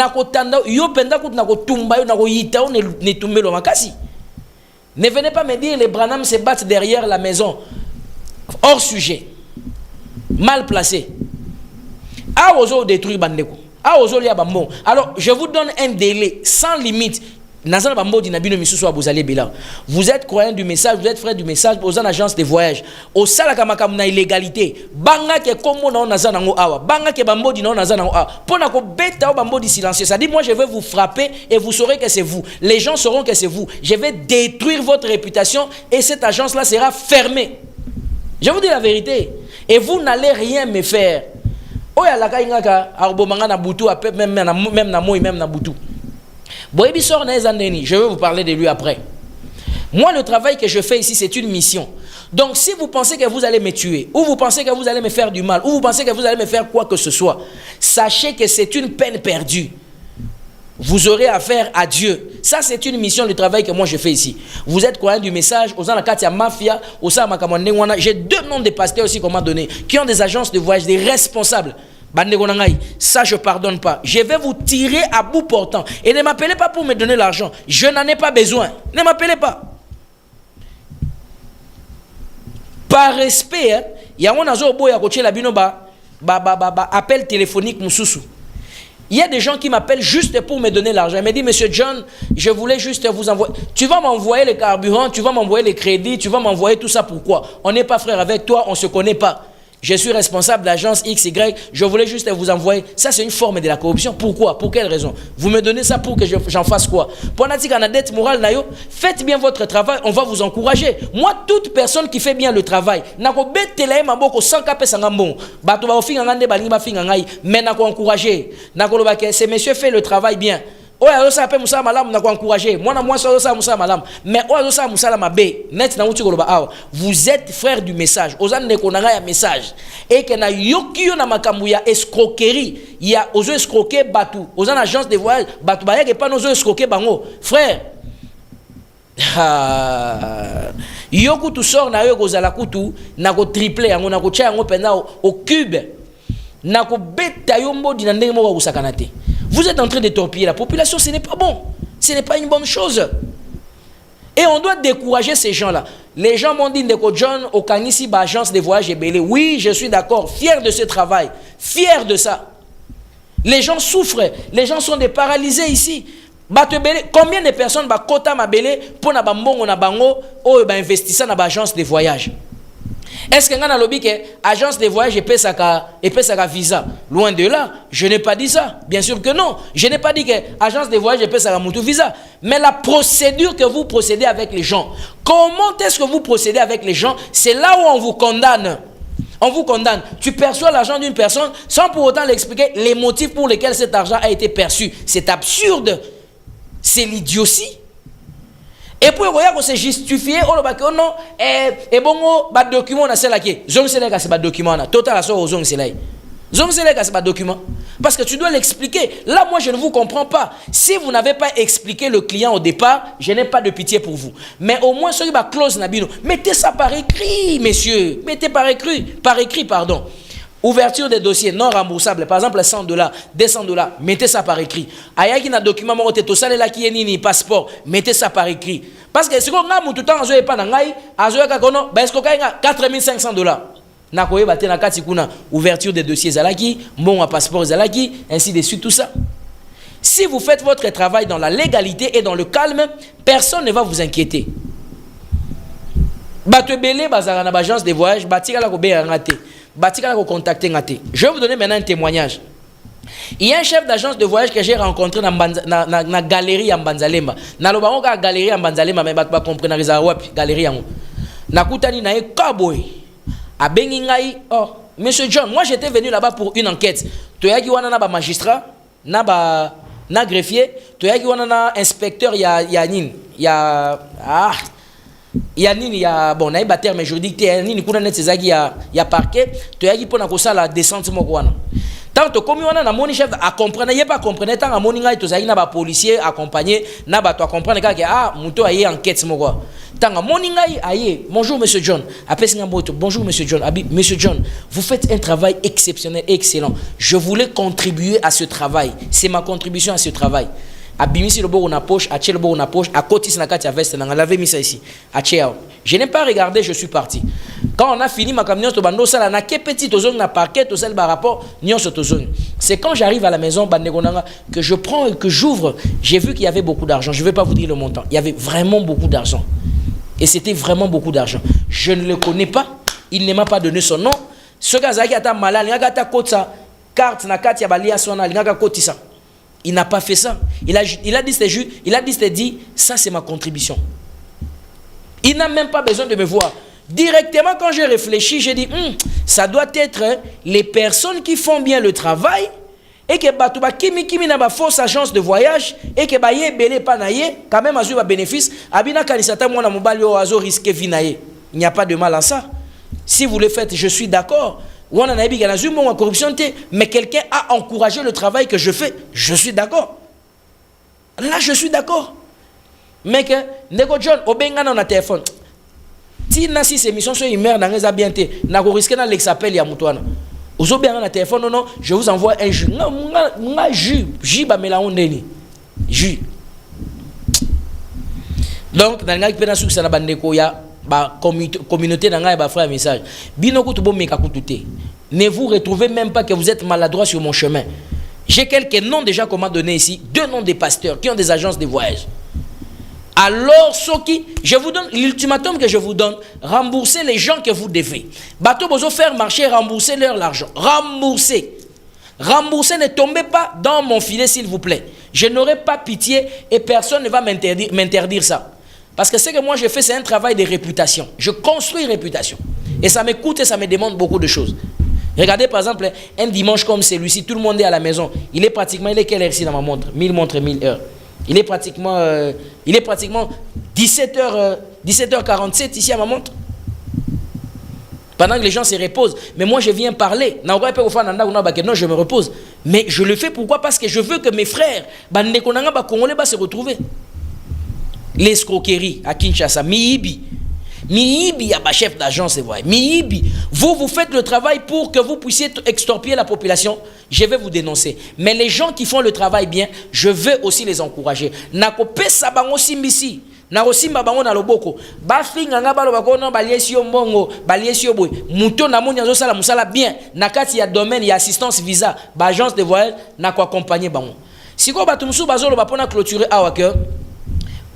venez pas me dire les Branham se battent derrière la maison. Hors sujet. Mal placé. A ozo détruire bandeko. A ozo lia bambo. Alors, je vous donne un délai sans limite. Vous êtes croyant du message, vous êtes frère du message, vous êtes en agence de voyage. Au salakamakam na illégalité. Banga ke komo na nazana ngo awa. Banga ke bambodi na nazana ngo awa. Pona ko beta o bambodi silencieux. Ça dit moi je vais vous frapper et vous saurez que c'est vous. Les gens sauront que c'est vous. Je vais détruire votre réputation et cette agence là sera fermée. Je vous dis la vérité. Et vous n'allez rien me faire. Oya la kaingaka arbomanga na butu a même na moi même na butu. Je vais vous parler de lui après. Moi, le travail que je fais ici, c'est une mission. Donc, si vous pensez que vous allez me tuer, ou vous pensez que vous allez me faire du mal, ou vous pensez que vous allez me faire quoi que ce soit, sachez que c'est une peine perdue. Vous aurez affaire à Dieu. Ça, c'est une mission, le travail que moi je fais ici. Vous êtes croyant du message, aux Anakatia Mafia, aux Samakamandengwana. J'ai 2 noms de pasteurs aussi qu'on m'a donné, qui ont des agences de voyage, des responsables. Ça, je ne pardonne pas. Je vais vous tirer à bout portant. Et ne m'appelez pas pour me donner l'argent. Je n'en ai pas besoin. Ne m'appelez pas. Par respect, il y a un appel téléphonique. Il y a des gens qui m'appellent juste pour me donner l'argent. Ils me disent, Monsieur John, je voulais juste vous envoyer. Tu vas m'envoyer le carburant, tu vas m'envoyer les crédits, tu vas m'envoyer tout ça. Pourquoi? On n'est pas frère avec toi, on ne se connaît pas. je suis responsable de l'agence XY, je voulais juste vous envoyer. Ça, c'est une forme de la corruption. Pourquoi? Pour quelle raison? Vous me donnez ça pour que j'en fasse quoi? Pour la dette morale, faites bien votre travail, on va vous encourager. Moi, toute personne qui fait bien le travail, mais encourager. Ce monsieur fait le travail bien. Oh, ça appelle Moussa Malam, n'a encouragé. Moi, ça Moussa Malam. Mais oh, ça Moussa Mabe. Net na uti koloba. Vous êtes frère du message. Ozan ne konanga ya message. Et que na yokiyo na makambu ya escroquerie. Il y a ozo escroquer batu. Ozan agence de voyage batu ba yeke pas ozo escroquer bango. Frère. Yoku tu sort na yo kozala kutu na ko tripler yango na ko tia yango penda au cube. Na ko beta yo mbodi na ndenge mo ba usakanate. Vous êtes en train de torpiller la population, ce n'est pas bon. Ce n'est pas une bonne chose. Et on doit décourager ces gens-là. Les gens m'ont dit, Ndeko John, au Kanisi, agence de voyage et belé. Oui, je suis d'accord, fier de ce travail, fier de ça. Les gens souffrent, les gens sont des paralysés ici. Combien de personnes ba kota ma belé pour na bambongo na bango ou ba investissant na agence de voyage? Est-ce que ngana lobi que agence de voyage et saka visa? Loin de là, je n'ai pas dit ça. Bien sûr que non. Je n'ai pas dit que agence de voyage et saka mutu visa. Mais la procédure que vous procédez avec les gens, comment est-ce que vous procédez avec les gens? C'est là où on vous condamne. On vous condamne. Tu perçois l'argent d'une personne sans pour autant l'expliquer les motifs pour lesquels cet argent a été perçu. C'est absurde. C'est l'idiotie. Et puis, on s'est justifié, on a dit non, et bon, le document, on a c'est là qui est. Zong c'est là, c'est le document, total, zong c'est là. Zong c'est là, c'est le document. Parce que tu dois l'expliquer. Là, moi, je ne vous comprends pas. Si vous n'avez pas expliqué le client au départ, je n'ai pas de pitié pour vous. Mais au moins, celui qui va close Nabino, mettez ça par écrit, messieurs. Mettez par écrit, pardon. Ouverture des dossiers non remboursables, par exemple $100, $200, mettez ça par écrit. Ayaki na document mo te to sale la ki ni passeport, mettez ça par écrit. Parce que si on a tout temps azo e pa na ngai, azo ka kono, ba esko ka $4,500. Na koye ba te na kati kuna ouverture des dossiers zalaki, mon passeport zalaki, ainsi de suite tout ça. Si vous faites votre travail dans la légalité et dans le calme, personne ne va vous inquiéter. Ba te belé bazara na agence de voyage, ba tika la ko be ngate. Je vais vous donner maintenant un témoignage. Il y a un chef d'agence de voyage que j'ai rencontré dans la galerie à Mbanzalemba. Dans la galerie à Mbanzalemba, mais je ne comprends pas la galerie. Nakutani na kaboy. A bengingai. Oh, monsieur John, moi j'étais venu là-bas pour une enquête. Tu as dit wana na ba magistrat, na greffier, tu as dit wana na inspecteur ya nini, ya bon na ba terme juridique te nini kuna net sezaki ya parquet to yaki pona ko sala descente moko wana tant to komi wana na moni chef a comprendre ye pas comprendre tant a moni ngai to zaki na ba policier accompagné na ba to comprendre ka muto aye enquête moko tant a moni ngai aye bonjour monsieur John apesi ngamboto bonjour monsieur John abi monsieur John vous faites un travail exceptionnel excellent, je voulais contribuer à ce travail, c'est ma contribution à ce travail. Abimisi le beau na poche, a le beau na poche, a cotis na katia veste, na lavé mis ça ici. A je n'ai pas regardé, je suis parti. Quand on a fini ma camion to bando sala na ke petit ozong na parquet to sel ba rapport nyon so tozong. C'est quand j'arrive à la maison bandegonanga que je prends et que j'ouvre, j'ai vu qu'il y avait beaucoup d'argent. Je vais pas vous dire le montant. Il y avait vraiment beaucoup d'argent. Et c'était vraiment beaucoup d'argent. Je ne le connais pas, il ne m'a pas donné son nom. Ce gars qui a malade, il a ta kota carte na katia balia sona, il a kotisa. Il n'a pas fait ça. Il a dit, c'était dit, ça c'est ma contribution. Il n'a même pas besoin de me voir. Directement, quand j'ai réfléchi, j'ai dit, ça doit être les personnes qui font bien le travail et que Batouba Kimi n'a pas fausse agence de voyage et que Baye Belé Panaye, quand même, a eu un bénéfice. Abina Kanisata, moi, mobile, oiseau risqué vinaye. Il n'y a pas de mal à ça. Si vous le faites, je suis d'accord. Mais quelqu'un a encouragé le travail que je fais, je suis d'accord. Là, je suis d'accord. Mais que, Nego John, Obengana na téléphone. Si nasi ces missions sont immerses dans les habités, n'a pas risqué dans l'exappel ya mutuana. Ozo bien na téléphone non, je vous envoie un jus. Nga jus ba melaondeni. Jus. Donc dans nga pena suksa na bandeko ya ba communauté dans nga ba frère message. Binoko to bo meka kutute. Ne vous retrouvez même pas que vous êtes maladroit sur mon chemin. J'ai quelques noms déjà qu'on m'a donné ici, 2 noms des pasteurs qui ont des agences de voyage. Alors, je vous donne l'ultimatum que je vous donne, remboursez les gens que vous devez. Bateau besoin faire marcher, remboursez leur l'argent. Remboursez. Remboursez, ne tombez pas dans mon filet, s'il vous plaît. Je n'aurai pas pitié et personne ne va m'interdire ça. Parce que ce que moi je fais, c'est un travail de réputation. Je construis une réputation. Et ça me coûte et ça me demande beaucoup de choses. Regardez par exemple, un dimanche comme celui-ci, tout le monde est à la maison. Il est quelle heure ici dans ma montre? 1000 montres, 1000 heures. Il est pratiquement 17h47 ici à ma montre. Pendant que les gens se reposent. Mais moi, je viens parler. Non, je me repose. Mais je le fais pourquoi? Parce que je veux que mes frères, Congolais, se retrouver. L'escroquerie à Kinshasa, Miibi, chef d'agence, Miibi. Vous faites le travail pour que vous puissiez extorquer la population. Je vais vous dénoncer. Mais les gens qui font le travail bien, je veux aussi les encourager. Nakope sabango simbisi. Na osimba bango na loboko ba finga nga balo bakono baliesi yo mbongo baliesi yo boy muto na moni azosala musala bien na kati ya domaine ya assistance visa ba agence de voyage na ko accompagner bango siko batu musu bazolo ba pona clôturer awa que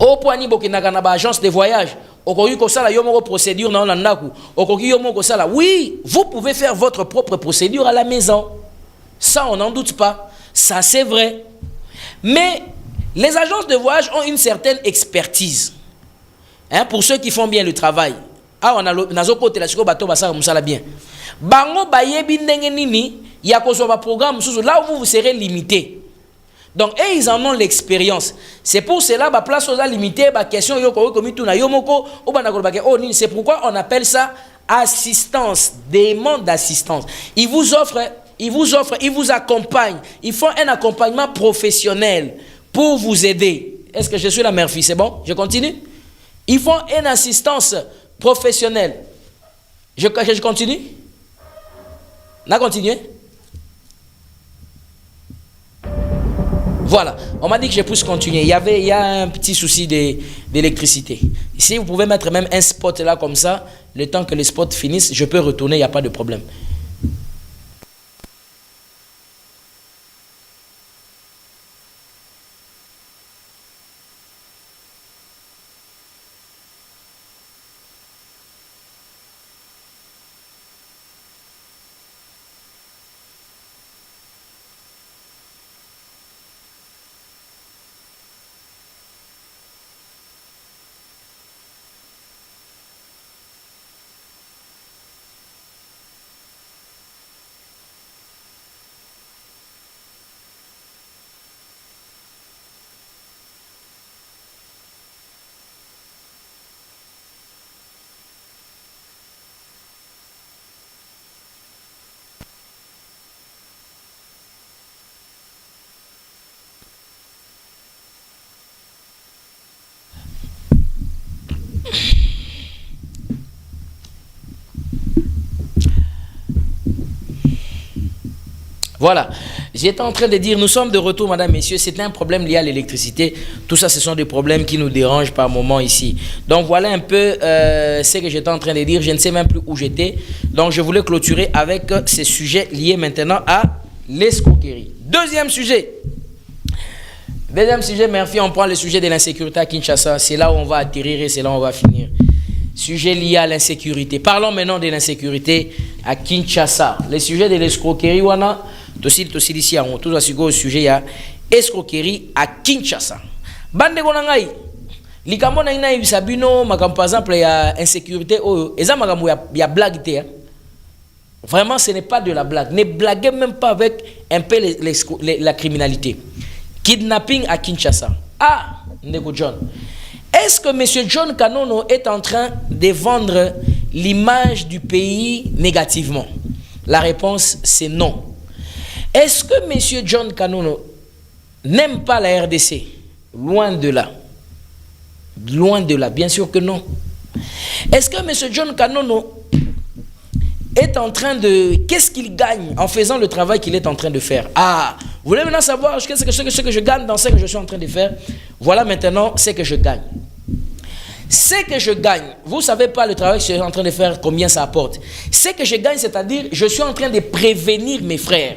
au poani bokinaka na ba agence de voyage okoki kosala yo moko procédure na ndaku okoki yo moko sala. Oui, vous pouvez faire votre propre procédure à la maison, ça on n'en doute pas, ça c'est vrai. Mais les agences de voyage ont une certaine expertise. Hein, pour ceux qui font bien le travail. Ah, on a nazo côté la siko bato basala musala bien. Bango bayebi ndenge nini ya kozwa programme sous là où vous serez limité. Donc et ils en ont l'expérience. C'est pour cela ba place aux limité ba question yo ko komi tuna yo moko o bana ko ba oh ni, c'est pourquoi on appelle ça assistance, demande d'assistance. Ils vous accompagnent. Ils font un accompagnement professionnel pour vous aider. Est-ce que je suis la mère-fille? C'est bon? Je continue? Ils font une assistance professionnelle. Je continue? On a continué? Voilà. On m'a dit que je puisse continuer. Il y a un petit souci d'électricité. Ici, vous pouvez mettre même un spot là comme ça. Le temps que les spots finissent, je peux retourner, il n'y a pas de problème. Voilà, j'étais en train de dire, nous sommes de retour, madame, messieurs, c'est un problème lié à l'électricité. Tout ça, ce sont des problèmes qui nous dérangent par moment ici. Donc voilà un peu ce que j'étais en train de dire, je ne sais même plus où j'étais. Donc je voulais clôturer avec ces sujets liés maintenant à l'escroquerie. Deuxième sujet, Murphy, on prend le sujet de l'insécurité à Kinshasa. C'est là où on va atterrir et c'est là où on va finir. Sujet lié à l'insécurité. Parlons maintenant de l'insécurité à Kinshasa. Le sujet de l'escroquerie, ici, on tout au sujet à escroquerie à Kinshasa. Bande konangai, likambo na ina ibisabino makam par exemple ya insécurité eza makambo ya blague te. Vraiment, ce n'est pas de la blague. Ne blaguez même pas avec un peu la criminalité. Kidnapping à Kinshasa. Ah, Ndeko John. Est-ce que M. John Kanono est en train de vendre l'image du pays négativement? La réponse, c'est non. Est-ce que M. John Kanono n'aime pas la RDC? Loin de là. Loin de là, bien sûr que non. Est-ce que M. John Kanono est en train de... Qu'est-ce qu'il gagne en faisant le travail qu'il est en train de faire? Ah, vous voulez maintenant savoir ce que je gagne dans ce que je suis en train de faire? Voilà maintenant ce que je gagne. Ce que je gagne, vous ne savez pas le travail que je suis en train de faire, combien ça apporte. Ce que je gagne, c'est-à-dire, je suis en train de prévenir mes frères.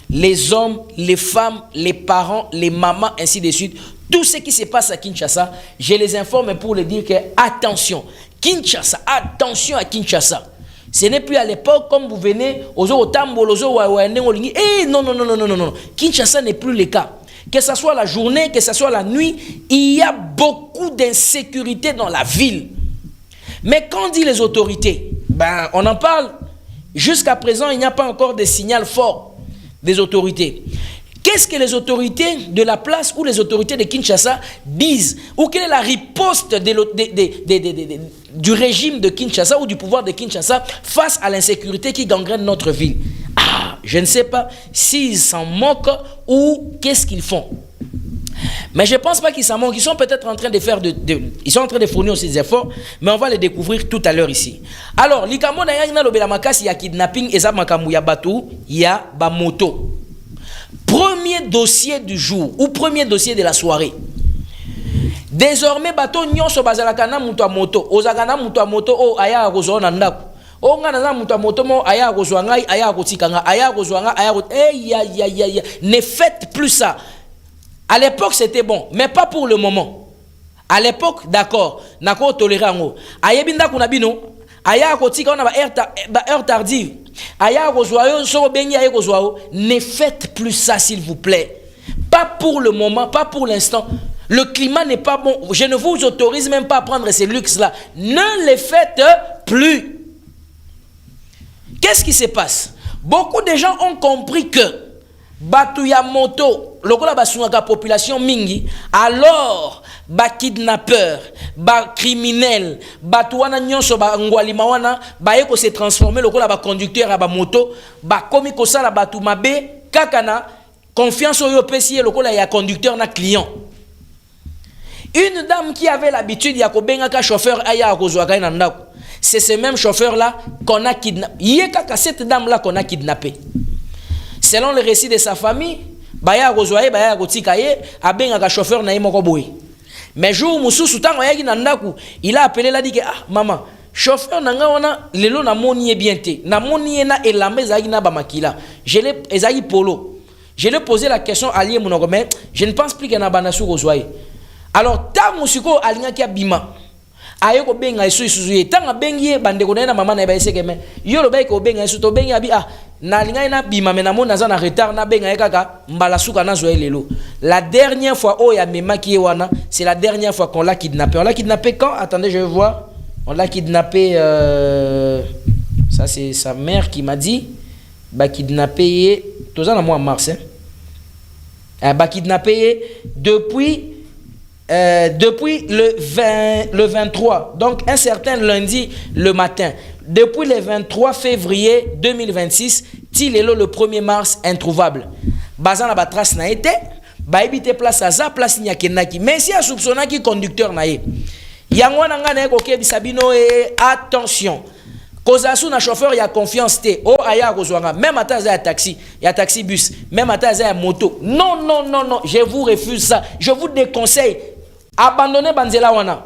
Les hommes, les femmes, les parents, les mamans, ainsi de suite. Tout ce qui se passe à Kinshasa, je les informe pour leur dire que attention, Kinshasa, attention à Kinshasa. Ce n'est plus à l'époque comme vous venez aux Otambol, aux Owaouane, non, non, non, non, non, non. Kinshasa n'est plus le cas. Que ce soit la journée, que ce soit la nuit, il y a beaucoup d'insécurité dans la ville. Mais quand dit les autorités, ben, on en parle. Jusqu'à présent, il n'y a pas encore de signal fort des autorités. Qu'est-ce que les autorités de la place ou les autorités de Kinshasa disent? Ou quelle est la riposte du régime de Kinshasa ou du pouvoir de Kinshasa face à l'insécurité qui gangrène notre ville? Ah, je ne sais pas s'ils s'en moquent ou qu'est-ce qu'ils font. Mais je ne pense pas qu'ils s'en moquent. Ils sont peut-être en train de faire ils sont en train de fournir aussi des efforts, mais on va les découvrir tout à l'heure ici. Alors, likamo na yana lobela makasi ya kidnapping eza makambu ya batu ya ba moto. Premier dossier du jour ou premier dossier de la soirée. Désormais bato nyonso bazalaka na mutu a moto, ozaka na mutu a moto o aya kozwa na ndako. O ngana na mutu a moto mo aya kozwa ngai, aya kotika nga, aya kozwa nga, aya ya. Ne faites plus ça. À l'époque, c'était bon, mais pas pour le moment. À l'époque, d'accord, nako toléré ngo. Ayebinda kuna bino, aya kotika on a heure tardive. Aya kozwa so bengi aya kozwa. Ne faites plus ça s'il vous plaît. Pas pour le moment, pas pour l'instant. Le climat n'est pas bon. Je ne vous autorise même pas à prendre ces luxes-là. Ne les faites plus. Qu'est-ce qui se passe? Beaucoup de gens ont compris que Batouya moto, lokola basungaka population mingi, alors ba kidnappeur, ba criminel, batouana nyonso ba ngwalima wana, ba eko se transformer lokola ba conducteur à ba moto, ba komi kosala batu mabe, kakana confiance oyo pesi lokola ya conducteur na client. Une dame qui avait l'habitude ya kobengaka chauffeur aya kozwaka na ndako. C'est ce même chauffeur là qu'on a kidnappé. Yekaka cette dame là qu'on a kidnappé. Selon le récit de sa famille, baya kozwaye baya kotikaye abengaka chauffeur na yemoko boy. Mais jour mususu tango yaki na ndaku, il a appelé là dit que ah maman, chauffeur nanga wana lelo na moni bien te. Na moni na elamba ezaki na ba makila. Je l'ai ezaki polo. Je lui ai posé la question à lié monoko mais je ne pense plus que na banasu kozwaye. Alors tango musiko alinga ki abima. Ayeko benga isu isuzuye tanga bengi bandeko na mama na ba eseke mais yo lo bayeko benga isu to bengi abi ah na linga na bima mais na mona za na retard na benga kaka mbala suka na zo lelo. La dernière fois oh ya mema ki wana, c'est la dernière fois qu'on l'a kidnappé. On l'a kidnappé quand? Attendez, je vais voir. On l'a kidnappé ça c'est sa mère qui m'a dit ba kidnappé tous en mois mars hein. Ba kidnappé depuis le 23, donc un certain lundi le matin, depuis le 23 février 2026, Tilelo le 1er mars introuvable. Bazan la trace na été, ba ebité place à za place nyakenaki, mais si a soupçonnaki conducteur na ye. Yango nanga na ko kebisabino et attention. Kozasu na chauffeur ya confiance te. Oh aya kozwanga même ata za taxi, ya taxi bus, même ata za moto. Non non non non, je vous refuse ça. Je vous déconseille abandonner banzela wana.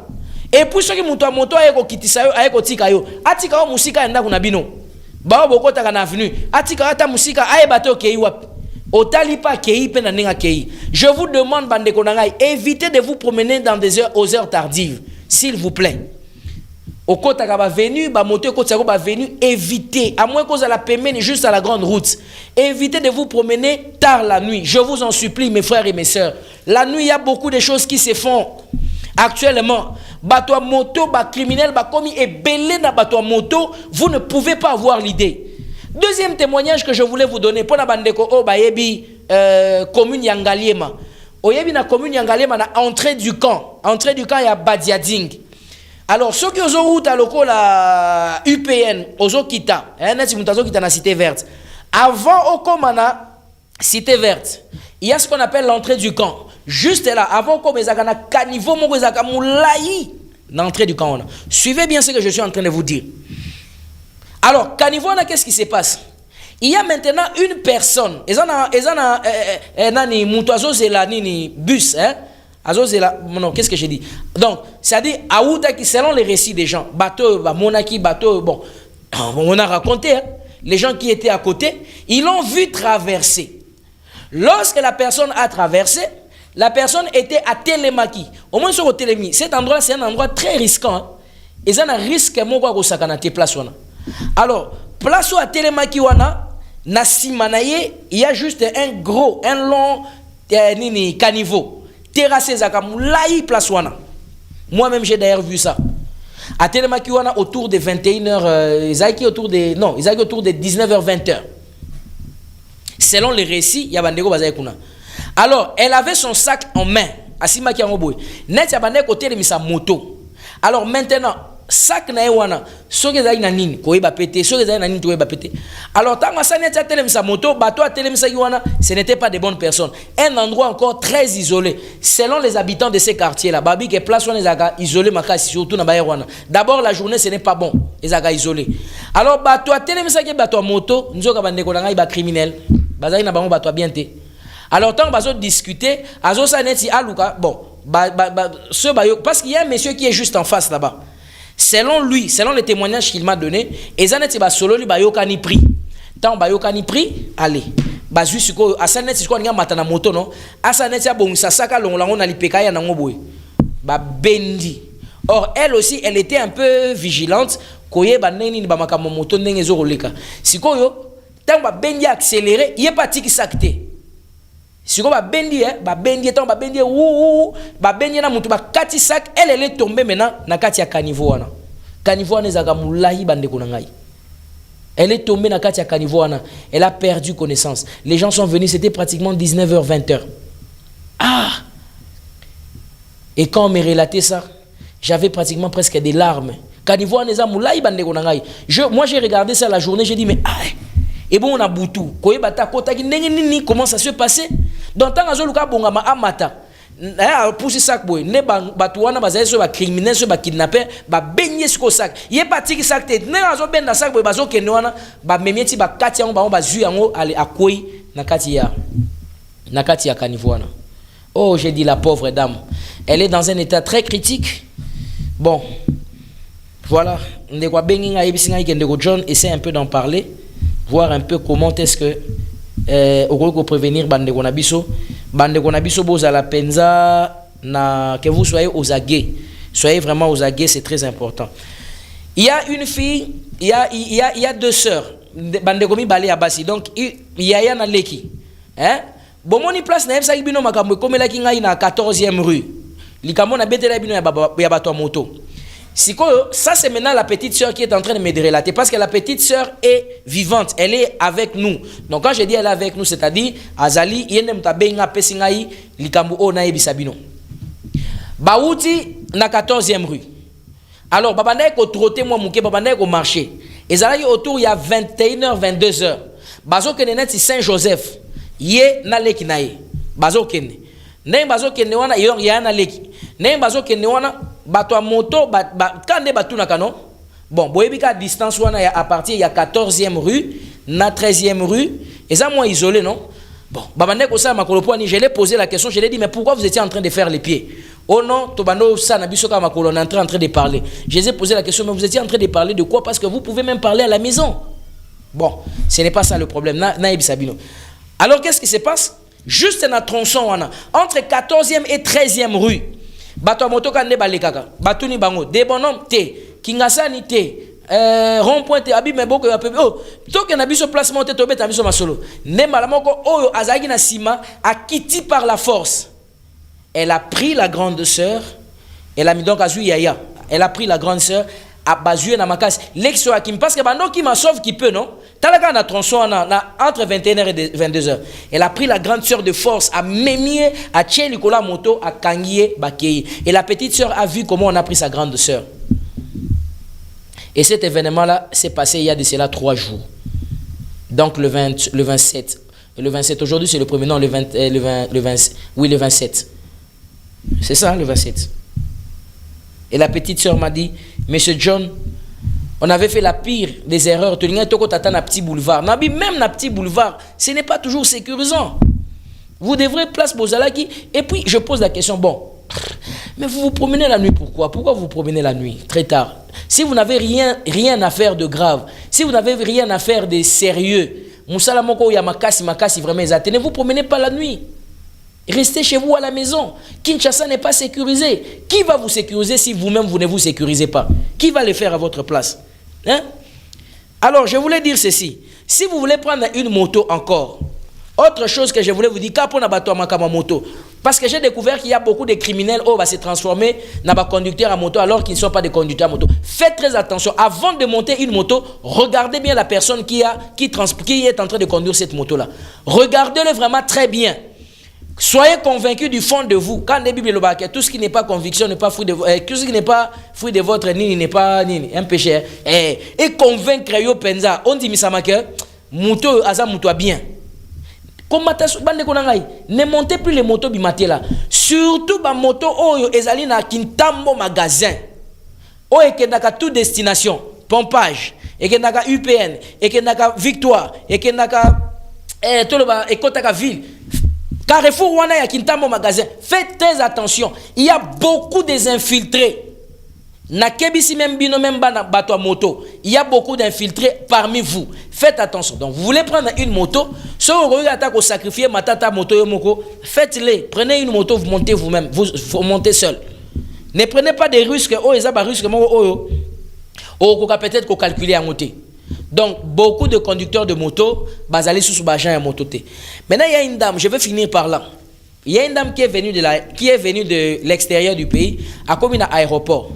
Et puis ceux qui muto moto ayeko kitisa yo ayeko tika yo. Atika o musika enda kuna bino. Ba boko taka na avenue. Atika ata musika aye bato kei wapi. Otali pa kei pe na ninga kei. Je vous demande bandeko na ngai, évitez de vous promener dans des heures aux heures tardives, s'il vous plaît. Au côté ba venu, ba moto côté ba venu, évitez à moins cause à la paiement juste à la grande route. Évitez de vous promener tard la nuit. Je vous en supplie mes frères et mes sœurs. La nuit il y a beaucoup de choses qui se font. Actuellement, bateau moto, ba criminel, ba commis et belé na bateau moto, vous ne pouvez pas avoir l'idée. Deuxième témoignage que je voulais vous donner pour la bandeko o ba yebi commune Yangaliema. O yebi na commune Yangaliema na entrée du camp. Entrée du camp il y a Badiading. Alors, ceux qui ont route à l'oko la UPN, ozo kita, neti mutazo kita na cité verte. Avant Okomana, cité verte, il y a ce qu'on appelle l'entrée du camp. Juste là, avant qu'on me zakana caniveau mo zaka moulayi, l'entrée du camp. Suivez bien ce que je suis en train de vous dire. Alors, caniveau qu'est-ce qui se passe? Il y a maintenant une personne. Ezana nani mutazo zela nini bus, hein? Non, qu'est-ce que j'ai dit? Donc, c'est-à-dire, Aouta qui, selon les récits des gens, bateau, Monaki, bateau, bon, on a raconté, hein, les gens qui étaient à côté, ils l'ont vu traverser. Lorsque la personne a traversé, la personne était à Télémaki. Au moins sur Télémaki. Cet endroit, c'est un endroit très risquant. Hein. Et ça a un risque à sakana te place. Alors, place à Télémaki, na simanaye, il y a juste un long caniveau. Terrassé Zakamoulaï place. Moi-même, j'ai d'ailleurs vu ça. À Télémaki, autour de 21h, ils autour de 19h, 20h. Selon les récits, il y a Bandego Bazaïkouna. Alors, elle avait son sac en main. Asima qui a moboui. Net ya bandé côté de sa moto. Alors maintenant, sac na ewana, soke za ina nini ko eba pété, soke za ina nini to eba pété. Alors tant que ça net ya télé sa moto, bateau à télé sa yuana, ce n'était pas de bonnes personnes. Un endroit encore très isolé. Selon les habitants de ces quartiers là, babi que place on les a isolé makasi surtout na bayewana. D'abord la journée ce n'est pas bon, les a isolés. Alors bateau à télé sa ki bateau à moto, nzoka bandeko na ba criminel. Bazai na bango bateau bien té. Alors, tant que discuter, parce qu'il y a un monsieur qui est juste en face là-bas. Selon lui, selon les témoignages qu'il m'a donné, Ezanet ba solo li ba yokani prix. Tant ba yokani prix, allez. Ba jusqu'au asanet siko nga matana moto non. Asanet ya bon saka longolango na lipeka ya nango boy. Ba bendi. Or elle aussi, elle était un peu vigilante koye ba neni ba makamo moto ndenge zo roleka. Sikoyo, tant ba bendi accéléré, il est pas tiki sakte. Si on va bendi, na mutu ba kati sac, elle est tombée maintenant na kati ya caniveau wana. Caniveau wana ezaka mulahi bandeko na ngai. Elle est tombée na kati ya caniveau wana. Elle a perdu connaissance. Les gens sont venus, c'était pratiquement 19h 20h. Ah. Et quand on me relatait ça, j'avais pratiquement presque des larmes. Caniveau wana ezaka mulahi bandeko na ngai. Moi j'ai regardé ça la journée, j'ai dit mais ah. Et bon on a boutou. Koye bata kota ki ndenge nini comment ça se passait? Donc tant que luka bonga ma amata pour ce sac boy ne batouana bazaye so ba criminel so ba kidnapper ba beigner sur sac yé parti ki sac tête ne azo ben na sac boy bazo kenwana ba memieti ba kati yango ba zu yango ale akoi na kati ya canivoana. Oh, j'ai dit la pauvre dame, elle est dans un état très critique. Bon, voilà, ndeko benginga yebisinga ikendeko John essaie un peu d'en parler, voir un peu comment est-ce que au prévenir bandeko na biso boza la penza na que vous soyez aux aguets, soyez vraiment aux aguets, c'est très important. Il y a une fille, il y a deux sœurs bandeko mi balé abasi, donc il y a na leki hein bomoni place na yebsa bino makambo komela ki ngai na 14e rue likambo na betela bino ya bato moto. Sikoyo, ça c'est maintenant la petite sœur qui est en train de me relater, parce que la petite sœur est vivante, elle est avec nous. Donc quand je dis elle est avec nous, c'est-à-dire azali yende mutabenga pesingai likambo o na yebisabino. Baouti na 14e rue. Alors babanda ko trotter moi muke babanda ko marcher. Ezali autour il y a 21h 22h. Bazo kenenet si Saint-Joseph. Yé na leki nae. Bazo kene. Ne bazo kene wana ya na leki. Ne bazo kene wana bato moto kande batu na kano. Bon, boyebika distance wana à partir il y a 14e rue, na 13e rue, et ça moins isolé non. Bon, babane ko sa makolo poani, je l'ai posé la question, je l'ai dit mais pourquoi vous étiez en train de faire les pieds? Oh non, tobano sa na biso ka makolo on est en train de parler. Je les ai posé la question mais vous étiez en train de parler de quoi? Parce que vous pouvez même parler à la maison. Bon, ce n'est pas ça le problème. Na ebisabino. Alors qu'est-ce qui se passe? Juste un tronçon wana entre 14e et 13e rue. Bato moto kande balekaka batuni bango de bonhomme te kingasani te rond-point te abi meboko ya pepe oh toke na biso placement te tobeta biso masolo ne malamoko oyo azaki na sima akiti par la force. Elle a pris la grande sœur, elle a mis donc azu yaya, elle a pris la grande sœur a bazué na makasi l'exo akim, parce que bando qui m'a sauve qui peut non talaka na tronçon na entre 21h et 22h. Elle a pris la grande sœur de force à mémier à tché likola moto à kangié bakei, et la petite sœur a vu comment on a pris sa grande sœur. Et cet événement là s'est passé il y a de cela 3 jours, donc le 27 aujourd'hui, c'est le premier, non le 27, c'est ça le 27. Et la petite sœur m'a dit, Monsieur John, on avait fait la pire des erreurs. Tu n'as pas un petit boulevard. Même un petit boulevard, ce n'est pas toujours sécurisant. Vous devrez place Bozalaki. Et puis, je pose la question, bon, mais vous vous promenez la nuit, pourquoi? Pourquoi vous promenez la nuit, très tard? Si vous n'avez rien à faire de grave, si vous n'avez rien à faire de sérieux, Moussala Moko Yamakasi, Makasi, vraiment, ne vous promenez pas la nuit. Restez chez vous à la maison. Kinshasa n'est pas sécurisé. Qui va vous sécuriser si vous-même vous ne vous sécurisez pas? Qui va le faire à votre place? Hein? Alors, je voulais dire ceci. Si vous voulez prendre une moto encore, autre chose que je voulais vous dire, moto. Parce que j'ai découvert qu'il y a beaucoup de criminels qui vont se transformer dans des conducteurs à moto alors qu'ils ne sont pas des conducteurs à moto. Faites très attention. Avant de monter une moto, regardez bien la personne qui est en train de conduire cette moto-là. Regardez-le vraiment très bien. Soyez convaincus du fond de vous. Quand la Bible dit tout ce qui n'est pas conviction n'est pas fruit de tout ce qui n'est pas fruit de votre nini n'est pas un péché. Et convaincre yo penza. On dit misamake moto aza moto bien. Ne montez plus les motos bimaté là. Surtout ba moto oyo ezali na kintambo magasin. O ekendaka toute destination, pompage, ekendaka UPN, ekendaka Victoire, ekendaka toloba ekotaka ville. Carrefour wana ya kintambo magasin. Faites très attention. Il y a beaucoup des infiltrés. Na kebisi même bino même bana bato moto. Il y a beaucoup d'infiltrés parmi vous. Faites attention. Donc vous voulez prendre une moto, si vous regardez sacrifier matata moto yomoko, faites-le. Prenez une moto, vous montez vous-même, vous montez seul. Ne prenez pas des risques. Oh, ils ont des risques. Oh, peut-être qu'on calcule à monter. Donc, beaucoup de conducteurs de moto, basés sur ce bagage à moto. Maintenant, il y a une dame, je vais finir par là. Il y a une dame qui est venue de l'extérieur du pays, à comme un aéroport.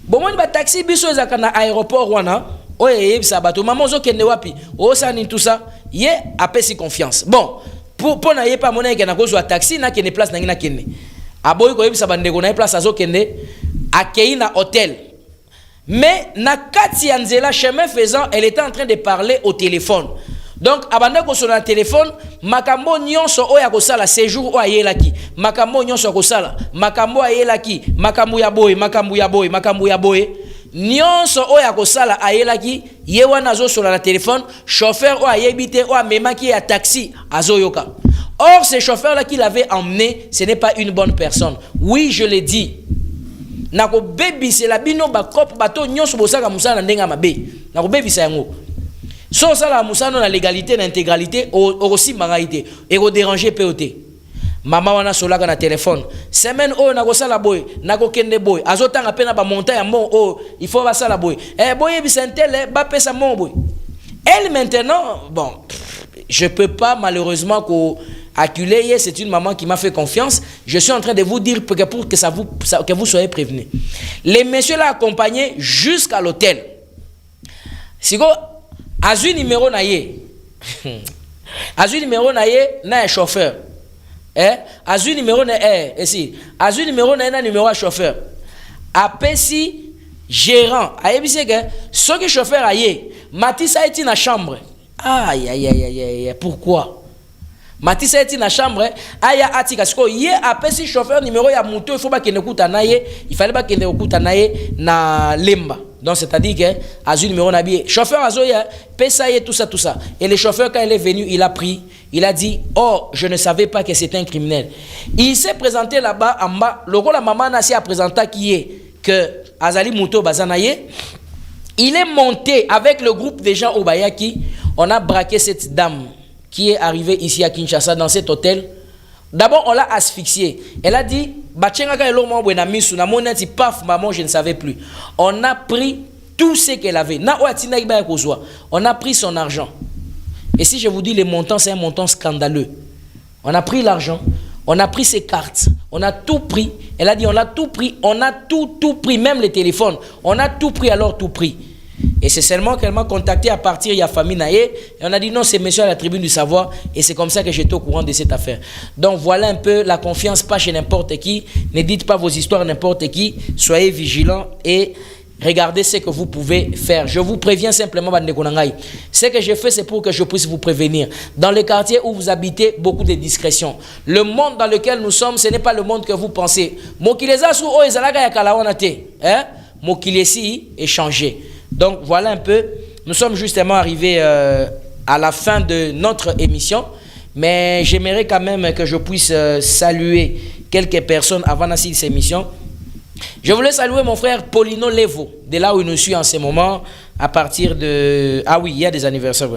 Bon, moi, je taxi, biso ezakana aéroport wana. Oye, sabato, maman zo kende wapi. Oh, ça ni tout ça. Yé apesi confiance. Bon, pour na yé pas monnaie que na ko zo taxi na kende place na ngina kende. Aboy ko yebisa bandeko na place azo kende akei na hôtel. Mais na kati ya nzela chemin faisant, elle était en train de parler au téléphone. Donc abanda ko sur le téléphone, makambo nyonso oya ko sala séjour o ayelaki. Makambo nyonso ko sala, makambo ayelaki, makambo ya boy, makambo ya boy, makambo ya boy. Nyonso oya ko sala ayelaki, ye wana zo sur le téléphone, chauffeur o ayebite o amemaki ya taxi azoyoka. Or ce chauffeur là qui l'avait emmené, ce n'est pas une bonne personne. Oui, je l'ai dit. Nako baby c'est la bino ba cop bato nyonso bosaka musala ndenga mabe. Nako baby c'est yango. So ça la musano na légalité na intégralité aussi maraité et ko déranger POT. Mama wana solaka na téléphone. Semaine o nako sala boy, nako kende boy. Azotanga pena ba monta ya mon o, il faut ba sala boy. Boy bisentel ba pesa mon boy. Elle maintenant, bon, je peux pas malheureusement acculer, c'est une maman qui m'a fait confiance. Je suis en train de vous dire pour que vous soyez prévenus. Les messieurs l'ont accompagné jusqu'à l'hôtel. Si vous avez un numéro naïe, na un chauffeur. Azu numéro naïe, ici. Azu numéro naïe na numéro à chauffeur. Apesi gérant. Ayebise que ce que chauffeur aïe, Matisse a été dans la chambre. Aïe aïe aïe aïe aïe. Pourquoi? Matisse est dans la chambre, aya atika siko ye apesi chauffeur numéro ya moto, il faut pas qu'il n'écoute naye, il fallait pas qu'il n'écoute naye na lemba. Donc c'est-à-dire que azu numéro nabié, chauffeur azoya pesa ye tout ça. Et le chauffeur quand il est venu, il a pris, il a dit "Oh, je ne savais pas que c'était un criminel." Il s'est présenté là-bas en bas, le rôle la maman nasi a présenté qui est que Azali Muto Bazanaye, il est monté avec le groupe des gens au Bayaki, on a braqué cette dame qui est arrivée ici à Kinshasa dans cet hôtel. D'abord, on l'a asphyxiée. Elle a dit, paf, maman, je ne savais plus. On a pris tout ce qu'elle avait. On a pris son argent. Et si je vous dis le montant, c'est un montant scandaleux. On a pris l'argent, on a pris ses cartes, on a tout pris. Elle a dit, on a tout pris, on a tout pris, même les téléphones. On a tout pris, alors tout pris. Et c'est seulement qu'elle m'a contacté à partir de la famille Naye. Et on a dit non, c'est monsieur à la tribune du savoir. Et c'est comme ça que j'étais au courant de cette affaire. Donc voilà un peu la confiance, pas chez n'importe qui. Ne dites pas vos histoires à n'importe qui. Soyez vigilants et regardez ce que vous pouvez faire. Je vous préviens simplement, ce que je fais, c'est pour que je puisse vous prévenir. Dans le quartier où vous habitez, beaucoup de discrétion. Le monde dans lequel nous sommes, ce n'est pas le monde que vous pensez. Mokilesi est changé. Donc voilà un peu, nous sommes justement arrivés à la fin de notre émission, mais j'aimerais quand même que je puisse saluer quelques personnes avant d'assurer cette émission. Je voulais saluer mon frère Paulino Levo, de là où il nous suit en ce moment, à partir de... Ah oui, il y a des anniversaires.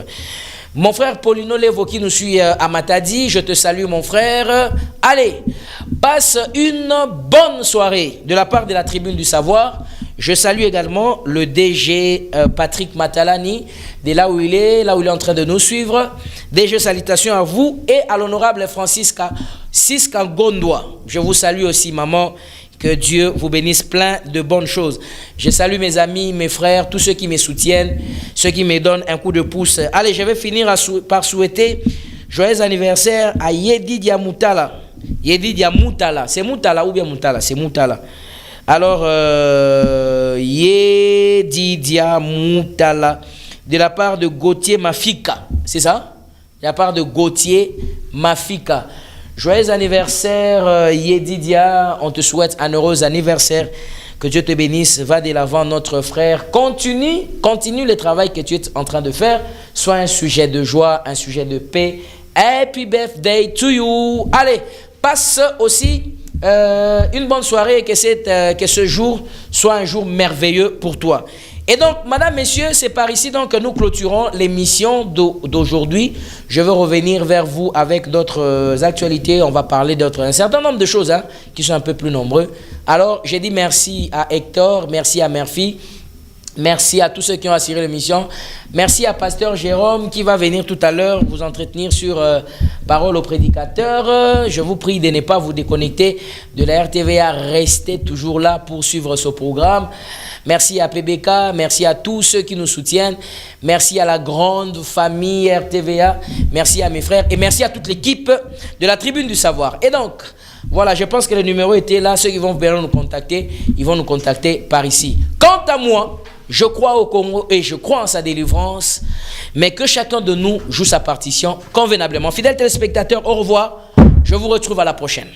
Mon frère Paulino Levo qui nous suit à Matadi, je te salue mon frère. Allez, passe une bonne soirée de la part de la Tribune du Savoir. Je salue également le DG Patrick Matalani, de là où il est en train de nous suivre. DG, salutations à vous et à l'honorable Francisca Siska Gondoa. Je vous salue aussi, maman. Que Dieu vous bénisse plein de bonnes choses. Je salue mes amis, mes frères, tous ceux qui me soutiennent, ceux qui me donnent un coup de pouce. Allez, je vais finir par souhaiter joyeux anniversaire à Yedi Diamoutala. Yedi Diamoutala. C'est Moutala ou bien Moutala? C'est Moutala. Alors, Yedi Diamoutala, de la part de Gauthier Mafika. C'est ça? De la part de Gauthier Mafika. Joyeux anniversaire, Yedidia. On te souhaite un heureux anniversaire. Que Dieu te bénisse. Va de l'avant, notre frère. Continue le travail que tu es en train de faire. Sois un sujet de joie, un sujet de paix. Happy birthday to you. Allez, passe aussi une bonne soirée. Que ce jour soit un jour merveilleux pour toi. Et donc, madame, messieurs, c'est par ici donc, que nous clôturons l'émission d'aujourd'hui. Je veux revenir vers vous avec d'autres actualités. On va parler d'un certain nombre de choses qui sont un peu plus nombreux. Alors, j'ai dit merci à Hector, merci à Murphy, merci à tous ceux qui ont assuré l'émission. Merci à Pasteur Jérôme qui va venir tout à l'heure vous entretenir sur Parole au prédicateur. Je vous prie de ne pas vous déconnecter de la RTVA. Restez toujours là pour suivre ce programme. Merci à PBK, merci à tous ceux qui nous soutiennent, merci à la grande famille RTVA, merci à mes frères et merci à toute l'équipe de la Tribune du Savoir. Et donc, voilà, je pense que le numéro était là, ceux qui vont venir nous contacter, ils vont nous contacter par ici. Quant à moi, je crois au Congo et je crois en sa délivrance, mais que chacun de nous joue sa partition convenablement. Fidèles téléspectateurs, au revoir, je vous retrouve à la prochaine.